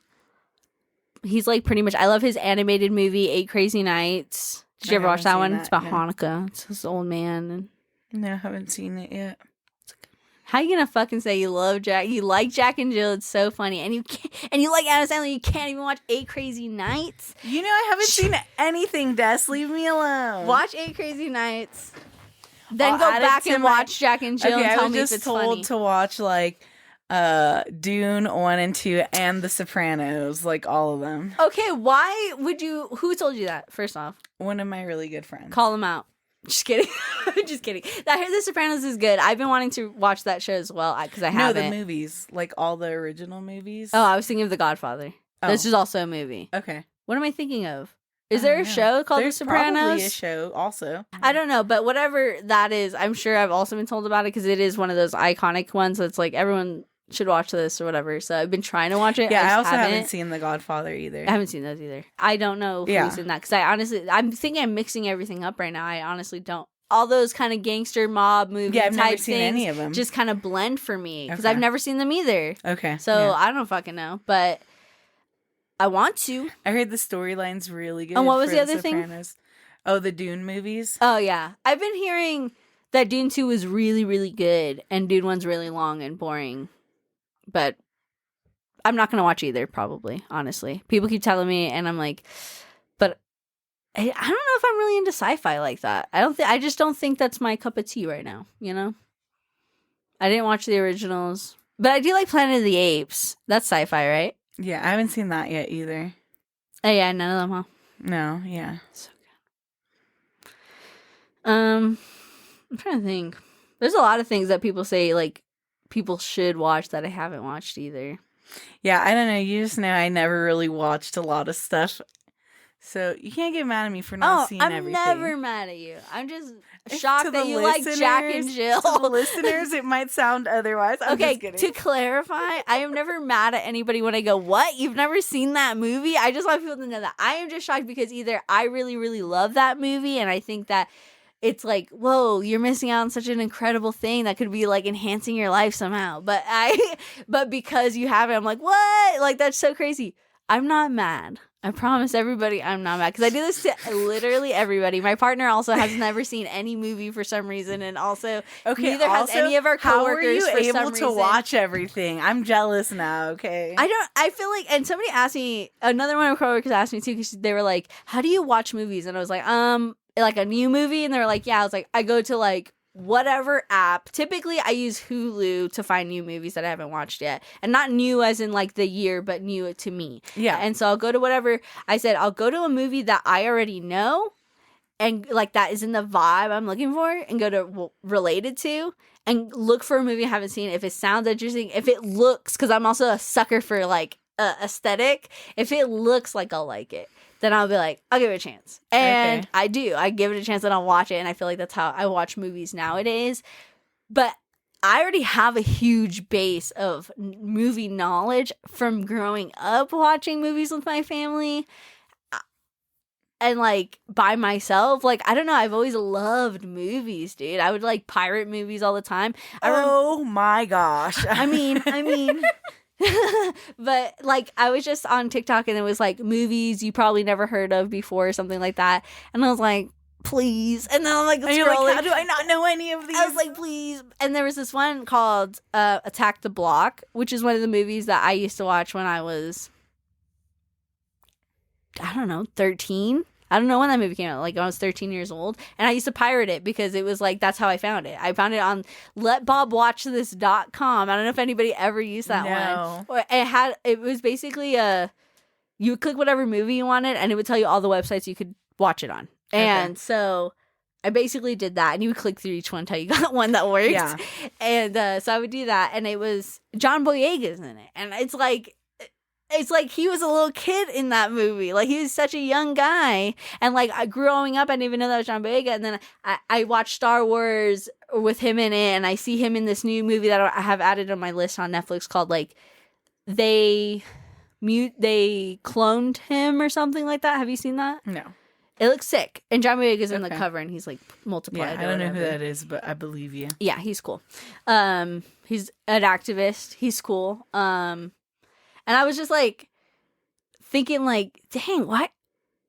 He's like pretty much, I love his animated movie, 8 Crazy Nights. Did you ever watch that one? It's about Hanukkah. It's this old man. No, I haven't seen it yet. How you gonna fucking say you love Jack? You like Jack and Jill? It's so funny, and you like Adam Sandler. You can't even watch 8 Crazy Nights. You know, I haven't seen anything. Des, leave me alone. Watch 8 Crazy Nights, then go back and watch Jack and Jill. And tell me if it's funny. I was just told to watch like Dune 1 and 2 and The Sopranos, like all of them. Okay, why would you? Who told you that? First off, one of my really good friends. Call him out. Just kidding. Just kidding. I heard The Sopranos is good. I've been wanting to watch that show as well because I haven't. No, the movies. Like all the original movies. Oh, I was thinking of The Godfather. Oh. This is also a movie. Okay. What am I thinking of? Is there a show called The Sopranos? There's probably a show also. I don't know, but whatever that is, I'm sure I've also been told about it because it is one of those iconic ones that's like everyone should watch this or whatever. So I've been trying to watch it. Yeah, I also haven't seen The Godfather either. I haven't seen those either. I don't know who's in that because I'm thinking I'm mixing everything up right now. I honestly don't. All those kind of gangster mob movie I've type never seen things any of them. just kind of blend for me because Okay. I've never seen them either. Okay. So I don't fucking know, but I want to. I heard the storyline's really good. And what was for the other thing? Oh, the Dune movies. Oh, yeah. I've been hearing that Dune 2 was really, really good and Dune 1's really long and boring. But I'm not going to watch either, probably, honestly. People keep telling me, and I'm like, but I don't know if I'm really into sci-fi like that. I just don't think that's my cup of tea right now, you know? I didn't watch the originals. But I do like Planet of the Apes. That's sci-fi, right? Yeah, I haven't seen that yet either. Oh, yeah, none of them, huh? No, yeah. So good. I'm trying to think. There's a lot of things that people say, like, people should watch that I haven't watched either. Yeah, I don't know. You just know I never really watched a lot of stuff. So you can't get mad at me for not seeing everything. I'm never mad at you. I'm just shocked that you like Jack and Jill. To the listeners, it might sound otherwise. I'm just kidding. To clarify, I am never mad at anybody when I go, what? You've never seen that movie? I just want people to know that. I am just shocked because either I really, really love that movie and I think that it's like, whoa, you're missing out on such an incredible thing that could be like enhancing your life somehow. But because you have it, I'm like, what? Like, that's so crazy. I'm not mad. I promise everybody I'm not mad because I do this to literally everybody. My partner also has never seen any movie for some reason, and also neither has any of our coworkers. How are you able to watch everything? I'm jealous now. Okay, I feel like, and somebody asked me, another one of our coworkers asked me too, because they were like, "How do you watch movies?" And I was like, like a new movie," and they were like, "Yeah." I was like, "I go to like whatever app. Typically I use Hulu to find new movies that I haven't watched yet, and not new as in like the year, but new to me." Yeah. And so I'll go to whatever. I said I'll go to a movie that I already know and like that is in the vibe I'm looking for, and go to related to and look for a movie I haven't seen. If it sounds interesting, if it looks, because I'm also a sucker for like aesthetic, if it looks like I'll like it, then I'll be like, I'll give it a chance. And I do. I give it a chance and I'll watch it. And I feel like that's how I watch movies nowadays. But I already have a huge base of movie knowledge from growing up watching movies with my family. And like by myself, like, I don't know, I've always loved movies, dude. I would like pirate movies all the time. Oh my gosh. I mean, but like I was just on TikTok and it was like movies you probably never heard of before or something like that, and I was like, please. And then I'm like, scrolling. Like, how do I not know any of these? I was like, please. And there was this one called Attack the Block, which is one of the movies that I used to watch when I was, I don't know, 13. I don't know when that movie came out, like I was 13 years old. And I used to pirate it because it was like, that's how I found it. I found it on letbobwatchthis.com. I don't know if anybody ever used that one. It was basically you would click whatever movie you wanted and it would tell you all the websites you could watch it on. And so I basically did that, and you would click through each one until you got one that worked. Yeah. And so I would do that, and it was John Boyega's in it. And it's like he was a little kid in that movie. Like, he was such a young guy. And, like, growing up, I didn't even know that was John Boyega. And then I watched Star Wars with him in it, and I see him in this new movie that I have added on my list on Netflix called, like, They Cloned Him or something like that. Have you seen that? No. It looks sick. And John Boyega's in the cover, and he's, like, multiplied. Yeah, I don't know who that is, but I believe you. Yeah, he's cool. He's an activist. He's cool. And I was just, like, thinking, like, dang, what?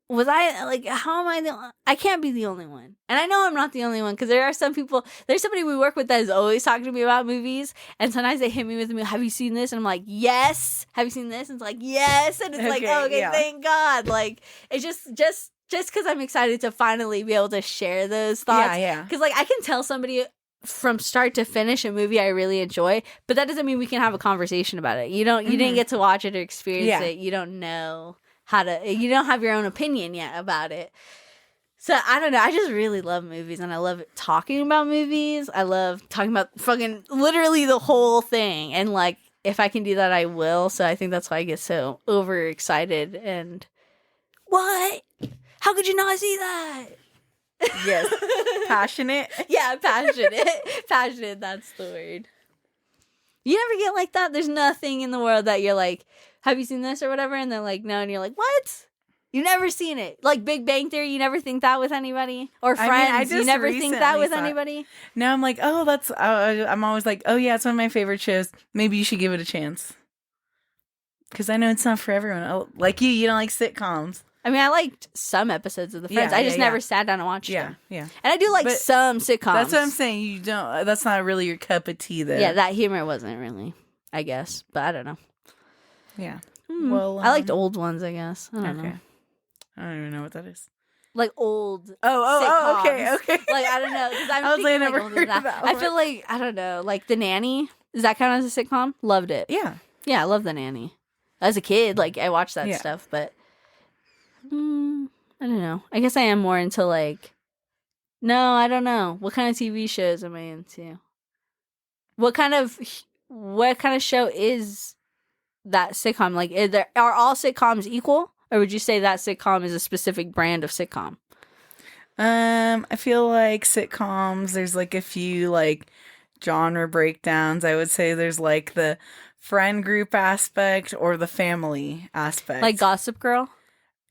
Was I, like, how am I I can't be the only one. And I know I'm not the only one, because there are some people, there's somebody we work with that is always talking to me about movies, and sometimes they hit me with, have you seen this? And I'm like, yes. Have you seen this? And it's like, yes. And it's like, okay, thank God. Like, it's just because I'm excited to finally be able to share those thoughts. Yeah. Because, like, I can tell somebody from start to finish a movie I really enjoy, but that doesn't mean we can have a conversation about it. You didn't get to watch it or experience it. You don't know you don't have your own opinion yet about it. So I don't know. I just really love movies, and I love talking about movies. I love talking about fucking literally the whole thing, and like if I can do that, I will. So I think that's why I get so overexcited. And what? How could you not see that? Yes, passionate. Yeah, passionate. Passionate. That's the word. You never get like that. There's nothing in the world that you're like, have you seen this or whatever? And they're like, no, and you're like, what? You've never seen it. Like Big Bang Theory, you never think that with anybody? Or Friends, you never think that with anybody? Now I'm like, oh, that's, I'm always like, oh yeah, it's one of my favorite shows. Maybe you should give it a chance. Because I know it's not for everyone. Like you don't like sitcoms. I mean, I liked some episodes of the Friends. I just never sat down and watched them. Yeah. And I do like some sitcoms. That's what I'm saying. You don't, that's not really your cup of tea though. Yeah, that humor wasn't really, I guess. But I don't know. Yeah. Well, I liked old ones, I guess. I don't know. I don't even know what that is. Like old Oh, sitcoms. okay. Like, I don't know. I was like, I never heard of that one. I feel like, I don't know, like The Nanny. Does that count as a sitcom? Loved it. Yeah. Yeah, I love The Nanny. As a kid, like, I watched that stuff, but I don't know. I guess I am more into, like, no, I don't know. What kind of TV shows am I into? What kind of show is that sitcom? Like, are all sitcoms equal? Or would you say that sitcom is a specific brand of sitcom? I feel like sitcoms, there's like a few like genre breakdowns. I would say there's like the friend group aspect or the family aspect. Like Gossip Girl?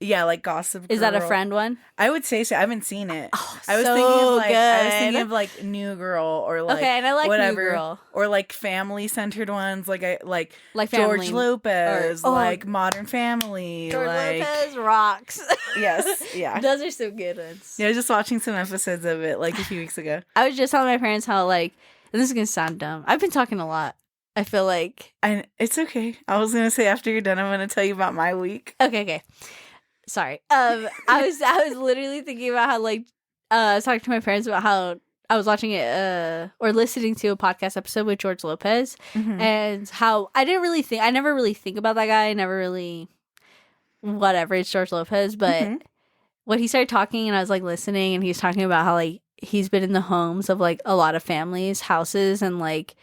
Yeah, like Gossip Girl. Is that a friend one? I would say so. I haven't seen it. Oh, I was thinking of like New Girl or like okay, and I like whatever, New Girl. Or like family centered ones like like George family. Lopez, like Modern Family. George like, Lopez rocks. Yes, yeah. Those are some good ones. Yeah, I was just watching some episodes of it like a few weeks ago. I was just telling my parents how like, and this is gonna sound dumb. I've been talking a lot. I feel like, and it's okay. I was gonna say after you're done, I'm gonna tell you about my week. Okay. Sorry. I was literally thinking about how like I was talking to my parents about how I was watching it or listening to a podcast episode with George Lopez and how I never really think about that guy. I never really whatever, it's George Lopez, but when he started talking and I was like listening and he was talking about how like he's been in the homes of like a lot of families, houses, and like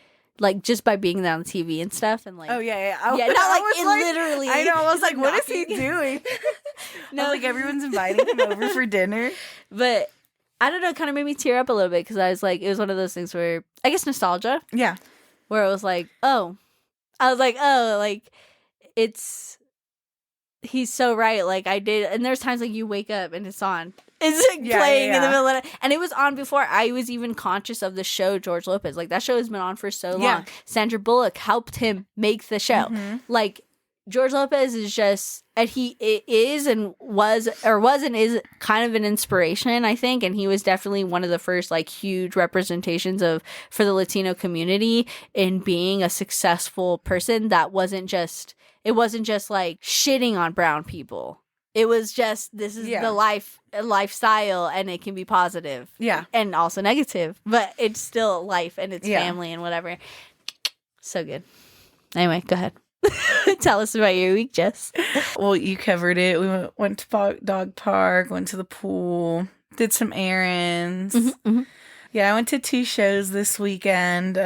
just by being there on TV and stuff, and like yeah, not like literally. I know. I was like, what is he doing? No, I was like, everyone's inviting him over for dinner. But I don't know, it kind of made me tear up a little bit because I was like, it was one of those things where I guess nostalgia. Yeah, where it was like, like he's so right. Like I did, and there's times like you wake up and it's on. It's like playing in the middle of it. And it was on before I was even conscious of the show George Lopez. Like that show has been on for so long. Yeah. Sandra Bullock helped him make the show. Like George Lopez is just, and he is and was and is kind of an inspiration, I think. And he was definitely one of the first like huge representations for the Latino community in being a successful person that wasn't just like shitting on brown people. It was just, this is the lifestyle, and it can be positive. Yeah. And also negative, but it's still life and it's family and whatever. So good. Anyway, go ahead. Tell us about your week, Jess. Well, you covered it. We went to dog park, went to the pool, did some errands. Yeah, I went to 2 shows this weekend.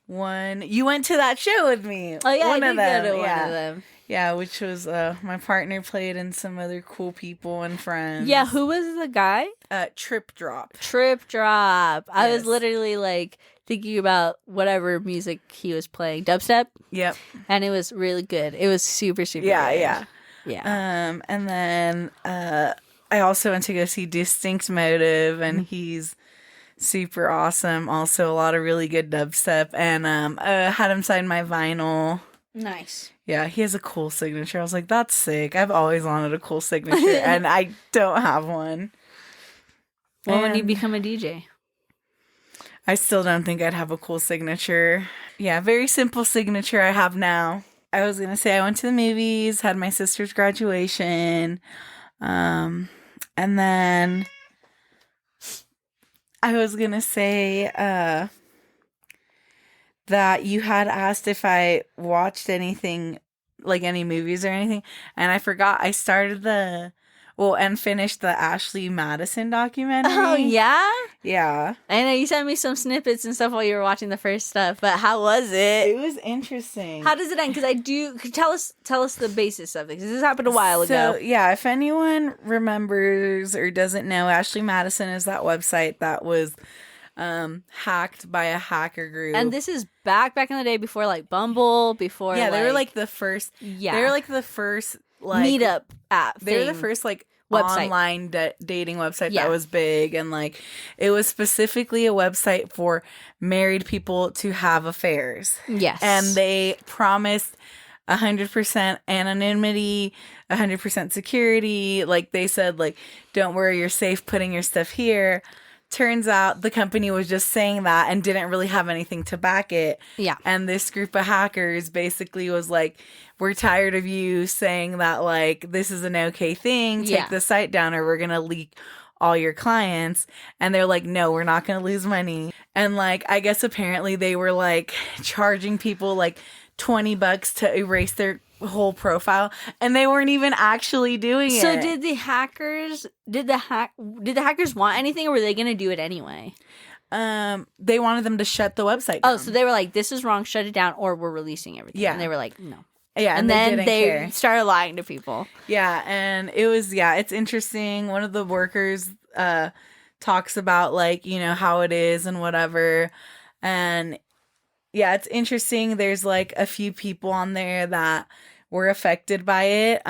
One, you went to that show with me. Oh, yeah, I did go to one of them. Yeah, which was my partner played and some other cool people and friends. Yeah, who was the guy? Trip Drop. I was literally like thinking about whatever music he was playing. Dubstep? Yep. And it was really good. It was super, super good. Yeah. And then I also went to go see Distinct Motive, and he's super awesome. Also a lot of really good dubstep, and had him sign my vinyl. Nice. Yeah, he has a cool signature. I was like, that's sick. I've always wanted a cool signature, and I don't have one. Well, when you become a DJ? I still don't think I'd have a cool signature. Yeah, very simple signature I have now. I was going to say I went to the movies, had my sister's graduation, and then I was going to say that you had asked if I watched anything, like any movies or anything, and I forgot. I started Well, and finished the Ashley Madison documentary. Oh, yeah? Yeah. I know you sent me some snippets and stuff while you were watching the first stuff, but how was it? It was interesting. How does it end? Because tell us the basis of it, because this happened a while ago. So, yeah, if anyone remembers or doesn't know, Ashley Madison is that website that was hacked by a hacker group. And this is back in the day before, like, Bumble, before, they were, like, the first... Yeah. They were, like, the first, like... meetup app They were the first, like, website. online dating website that was big. And, like, it was specifically a website for married people to have affairs. Yes. And they promised 100% anonymity, 100% security. Like, they said, like, don't worry, you're safe putting your stuff here. Turns out the company was just saying that and didn't really have anything to back it. Yeah. And this group of hackers basically was like, we're tired of you saying that, like, this is an okay thing. Take the site down or we're going to leak all your clients. And they're like, no, we're not going to lose money. And, like, I guess apparently they were, like, charging people, like, $20 to erase their whole profile, and they weren't even actually doing it. So did the hackers want anything, or were they going to do it anyway? They wanted them to shut the website down. Oh, so they were like, this is wrong, shut it down, or we're releasing everything. Yeah. And they were like, no. Yeah, and then they started lying to people. Yeah, and it was, it's interesting. One of the workers talks about, like, you know, how it is and whatever. And yeah, it's interesting. There's, like, a few people on there that were affected by it.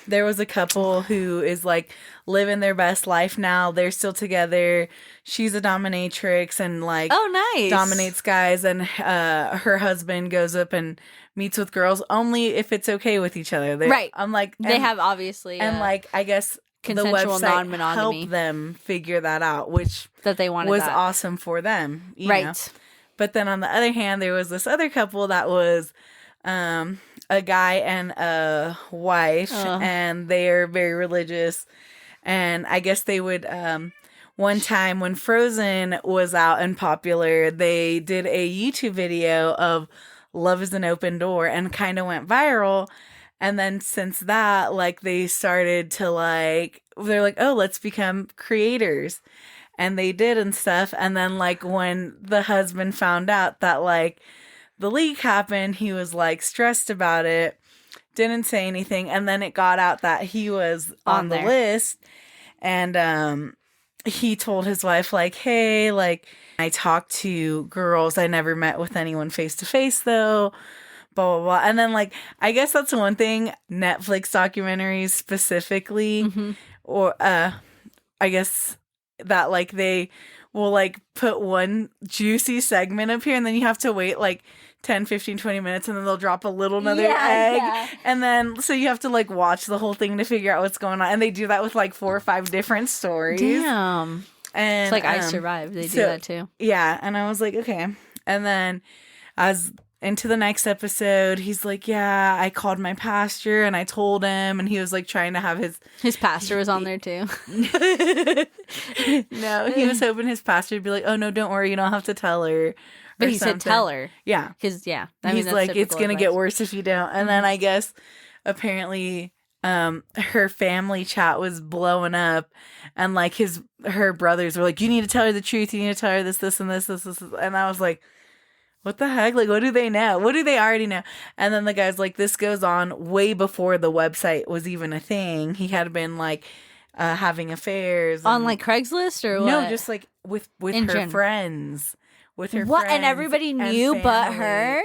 There was a couple who is, like, living their best life now. They're still together. She's a dominatrix and, like, oh, nice, dominates guys. And her husband goes up and meets with girls only if it's okay with each other. Right. I'm like, they have obviously and like, I guess consensual the website non-monogamy helped them figure that out, which that they wanted was that. awesome for them. You right. know? But then on the other hand, there was this other couple that was a guy and a wife, and they are very religious. And I guess they would, one time when Frozen was out and popular, they did a YouTube video of Love is an Open Door and kind of went viral. And then since that, like, they started to, like, they're like, oh, let's become creators. And they did and stuff. And then, like, when the husband found out that, like, the leak happened, he was, like, stressed about it, didn't say anything. And then it got out that he was on the list. And he told his wife, like, hey, like, I talked to girls. I never met with anyone face to face, though. Blah, blah, blah. And then, like, I guess that's one thing, Netflix documentaries specifically, or I guess that, like, they will, like, put one juicy segment up here and then you have to wait, like, 10, 15, 20 minutes and then they'll drop a little another egg. Yeah. And then, so you have to, like, watch the whole thing to figure out what's going on. And they do that with, like, 4 or 5 different stories. Damn. And it's like I Survived. They do that too. Yeah. And I was like, okay. And then as into the next episode, he's like, yeah, I called my pastor and I told him, and he was, like, trying to have his pastor was on there too. No, he was hoping his pastor would be like, oh no, don't worry, you don't have to tell her. But he said tell her. Yeah. Because, he's like, it's going to get worse if you don't. And then I guess apparently her family chat was blowing up, and, like, her brothers were like, you need to tell her the truth. You need to tell her this, and this. And I was like, what the heck? Like, what do they know? What do they already know? And then the guy's like, this goes on way before the website was even a thing. He had been, like, having affairs. On, like, Craigslist or what? No, just, like, with her friends. With her friends. And everybody knew but her?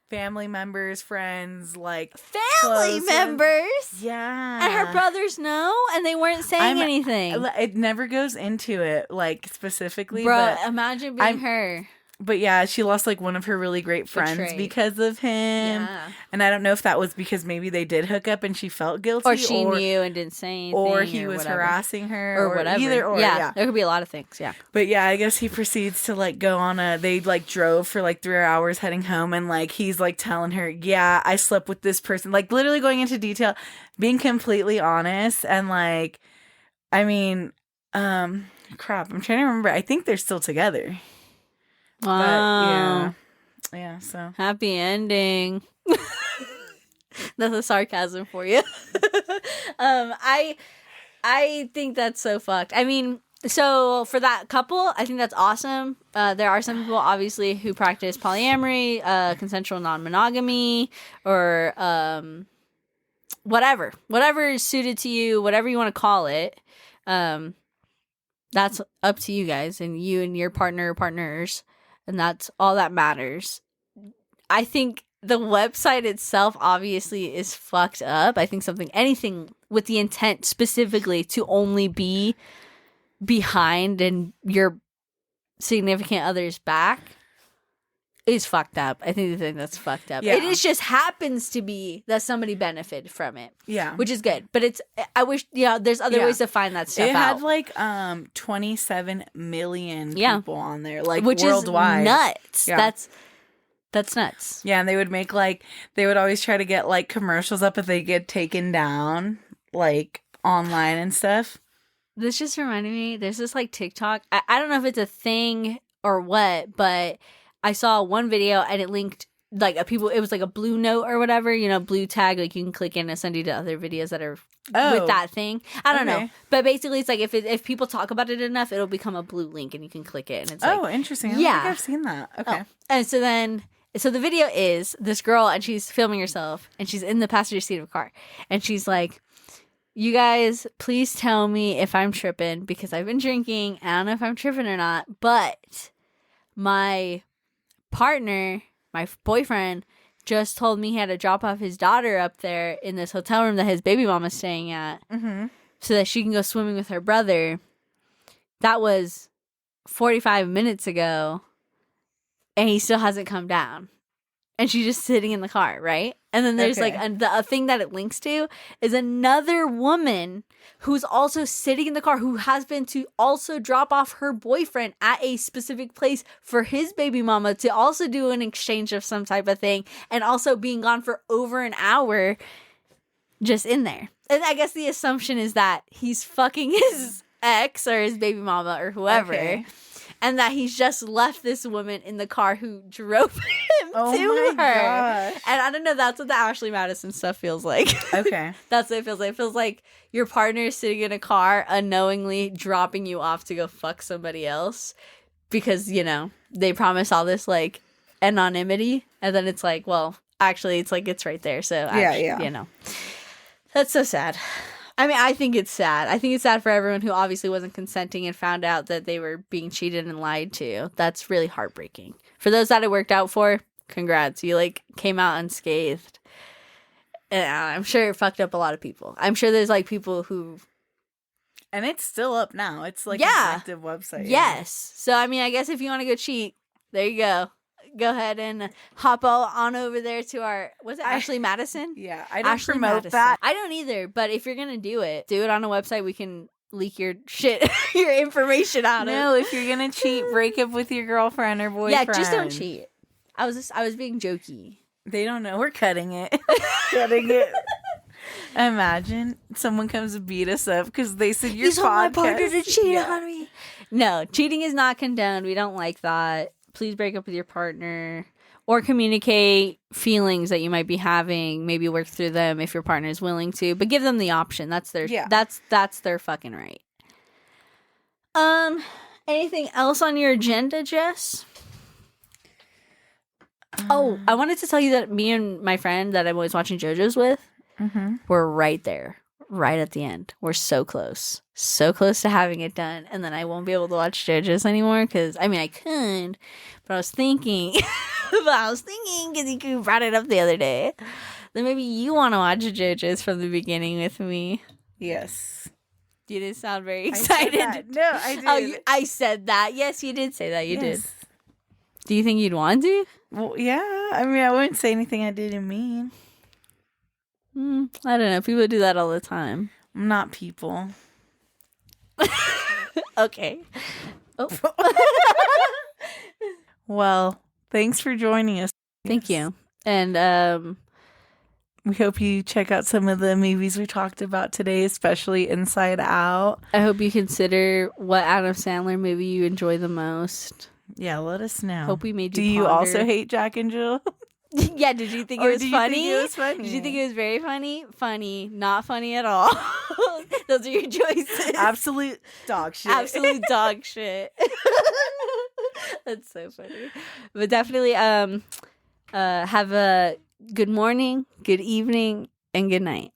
Family members, friends, like... Family members? Yeah. And her brothers know? And they weren't saying anything? It never goes into it, like, specifically. Bro, imagine being her. But yeah, she lost, like, one of her really great friends because of him. Yeah. And I don't know if that was because maybe they did hook up and she felt guilty. Or she knew and didn't say anything. Or he was harassing her. Or whatever. Either or, yeah. There could be a lot of things, yeah. But yeah, I guess he proceeds to, like, go on they, like, drove for, like, 3 hours heading home. And, like, he's, like, telling her, yeah, I slept with this person. Like, literally going into detail, being completely honest. And, like, I mean, crap, I'm trying to remember. I think they're still together. Wow. But, yeah, so. Happy ending. That's a sarcasm for you. I think that's so fucked. I mean, so for that couple, I think that's awesome. There are some people, obviously, who practice polyamory, consensual non-monogamy, or whatever is suited to you, whatever you want to call it. That's up to you guys and you and your partner or partners, and that's all that matters. I think the website itself obviously is fucked up. I think anything with the intent specifically to only be behind and your significant other's back is fucked up. I think that's fucked up. Yeah. It just happens to be that somebody benefited from it. Yeah. Which is good. But I wish, there's other ways to find that stuff out. It had 27 million people on there, which worldwide. Is nuts. Yeah. That's nuts. Yeah, and they would make they would always try to get commercials up if they get taken down online and stuff. This just reminded me, there's this TikTok. I don't know if it's a thing or what, but I saw one video and it linked it was a blue note or whatever, blue tag, you can click in and send you to other videos that are with that thing. I don't know. But basically it's if people talk about it enough, it'll become a blue link and you can click it. And it's interesting. I don't think I've seen that. Okay. And so the video is this girl and she's filming herself and she's in the passenger seat of a car and she's like, you guys, please tell me if I'm tripping because I've been drinking. I don't know if I'm tripping or not, but my partner, my boyfriend, just told me he had to drop off his daughter up there in this hotel room that his baby mama's staying at so that she can go swimming with her brother. That was 45 minutes ago. And he still hasn't come down. And she's just sitting in the car, right? And then there's a thing that it links to is another woman who's also sitting in the car who has been to also drop off her boyfriend at a specific place for his baby mama to also do an exchange of some type of thing. And also being gone for over an hour just in there. And I guess the assumption is that he's fucking his ex or his baby mama or whoever. Okay. And that he's just left this woman in the car who drove him to her. Gosh. And I don't know, that's what the Ashley Madison stuff feels like. Okay. That's what it feels like. It feels like your partner is sitting in a car unknowingly dropping you off to go fuck somebody else because, they promise all this, anonymity. And then it's well, actually, it's it's right there. So, actually, That's so sad. I mean, I think it's sad. I think it's sad for everyone who obviously wasn't consenting and found out that they were being cheated and lied to. That's really heartbreaking. For those that it worked out for, congrats. You, came out unscathed. And I'm sure it fucked up a lot of people. I'm sure there's, people who... And it's still up now. It's, an active website. Yes. So, I mean, I guess if you want to go cheat, there you go. Go ahead and hop on over there to our, was it Ashley Madison? Yeah, I don't promote that. I don't either, but if you're going to do it on a website we can leak your shit, your information out of. No, if you're going to cheat, break up with your girlfriend or boyfriend. Yeah, just don't cheat. I was being jokey. They don't know. We're cutting it. Cutting it. Imagine someone comes to beat us up because they said your podcast. You told my partner to cheat on me. No, cheating is not condoned. We don't like that. Please break up with your partner or communicate feelings that you might be having. Maybe work through them if your partner is willing to, but give them the option. That's their that's their fucking right. Anything else on your agenda, Jess? I wanted to tell you that me and my friend that I'm always watching JoJo's with, we're right there. Right at the end. We're so close. So close to having it done. And then I won't be able to watch JoJo's anymore because, I mean, I could. But I was thinking, because you brought it up the other day, that maybe you want to watch JoJo's from the beginning with me. Yes. You didn't sound very excited. No, I did. I said that. Yes, you did say that. You did. Do you think you'd want to? Well, yeah. I mean, I wouldn't say anything I didn't mean. I don't know. People do that all the time. I'm not people. Okay. Oh. Well, thanks for joining us. Thank you. And we hope you check out some of the movies we talked about today, especially Inside Out. I hope you consider what Adam Sandler movie you enjoy the most. Yeah, let us know. Hope we made you Do you also hate Jack and Jill? Yeah, did you think it Or was do you funny? think it was funny? Did you think it was very funny? Funny, not funny at all. Those are your choices. Absolute dog shit. Absolute dog shit. That's so funny. But definitely have a good morning, good evening, and good night.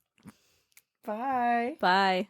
Bye. Bye.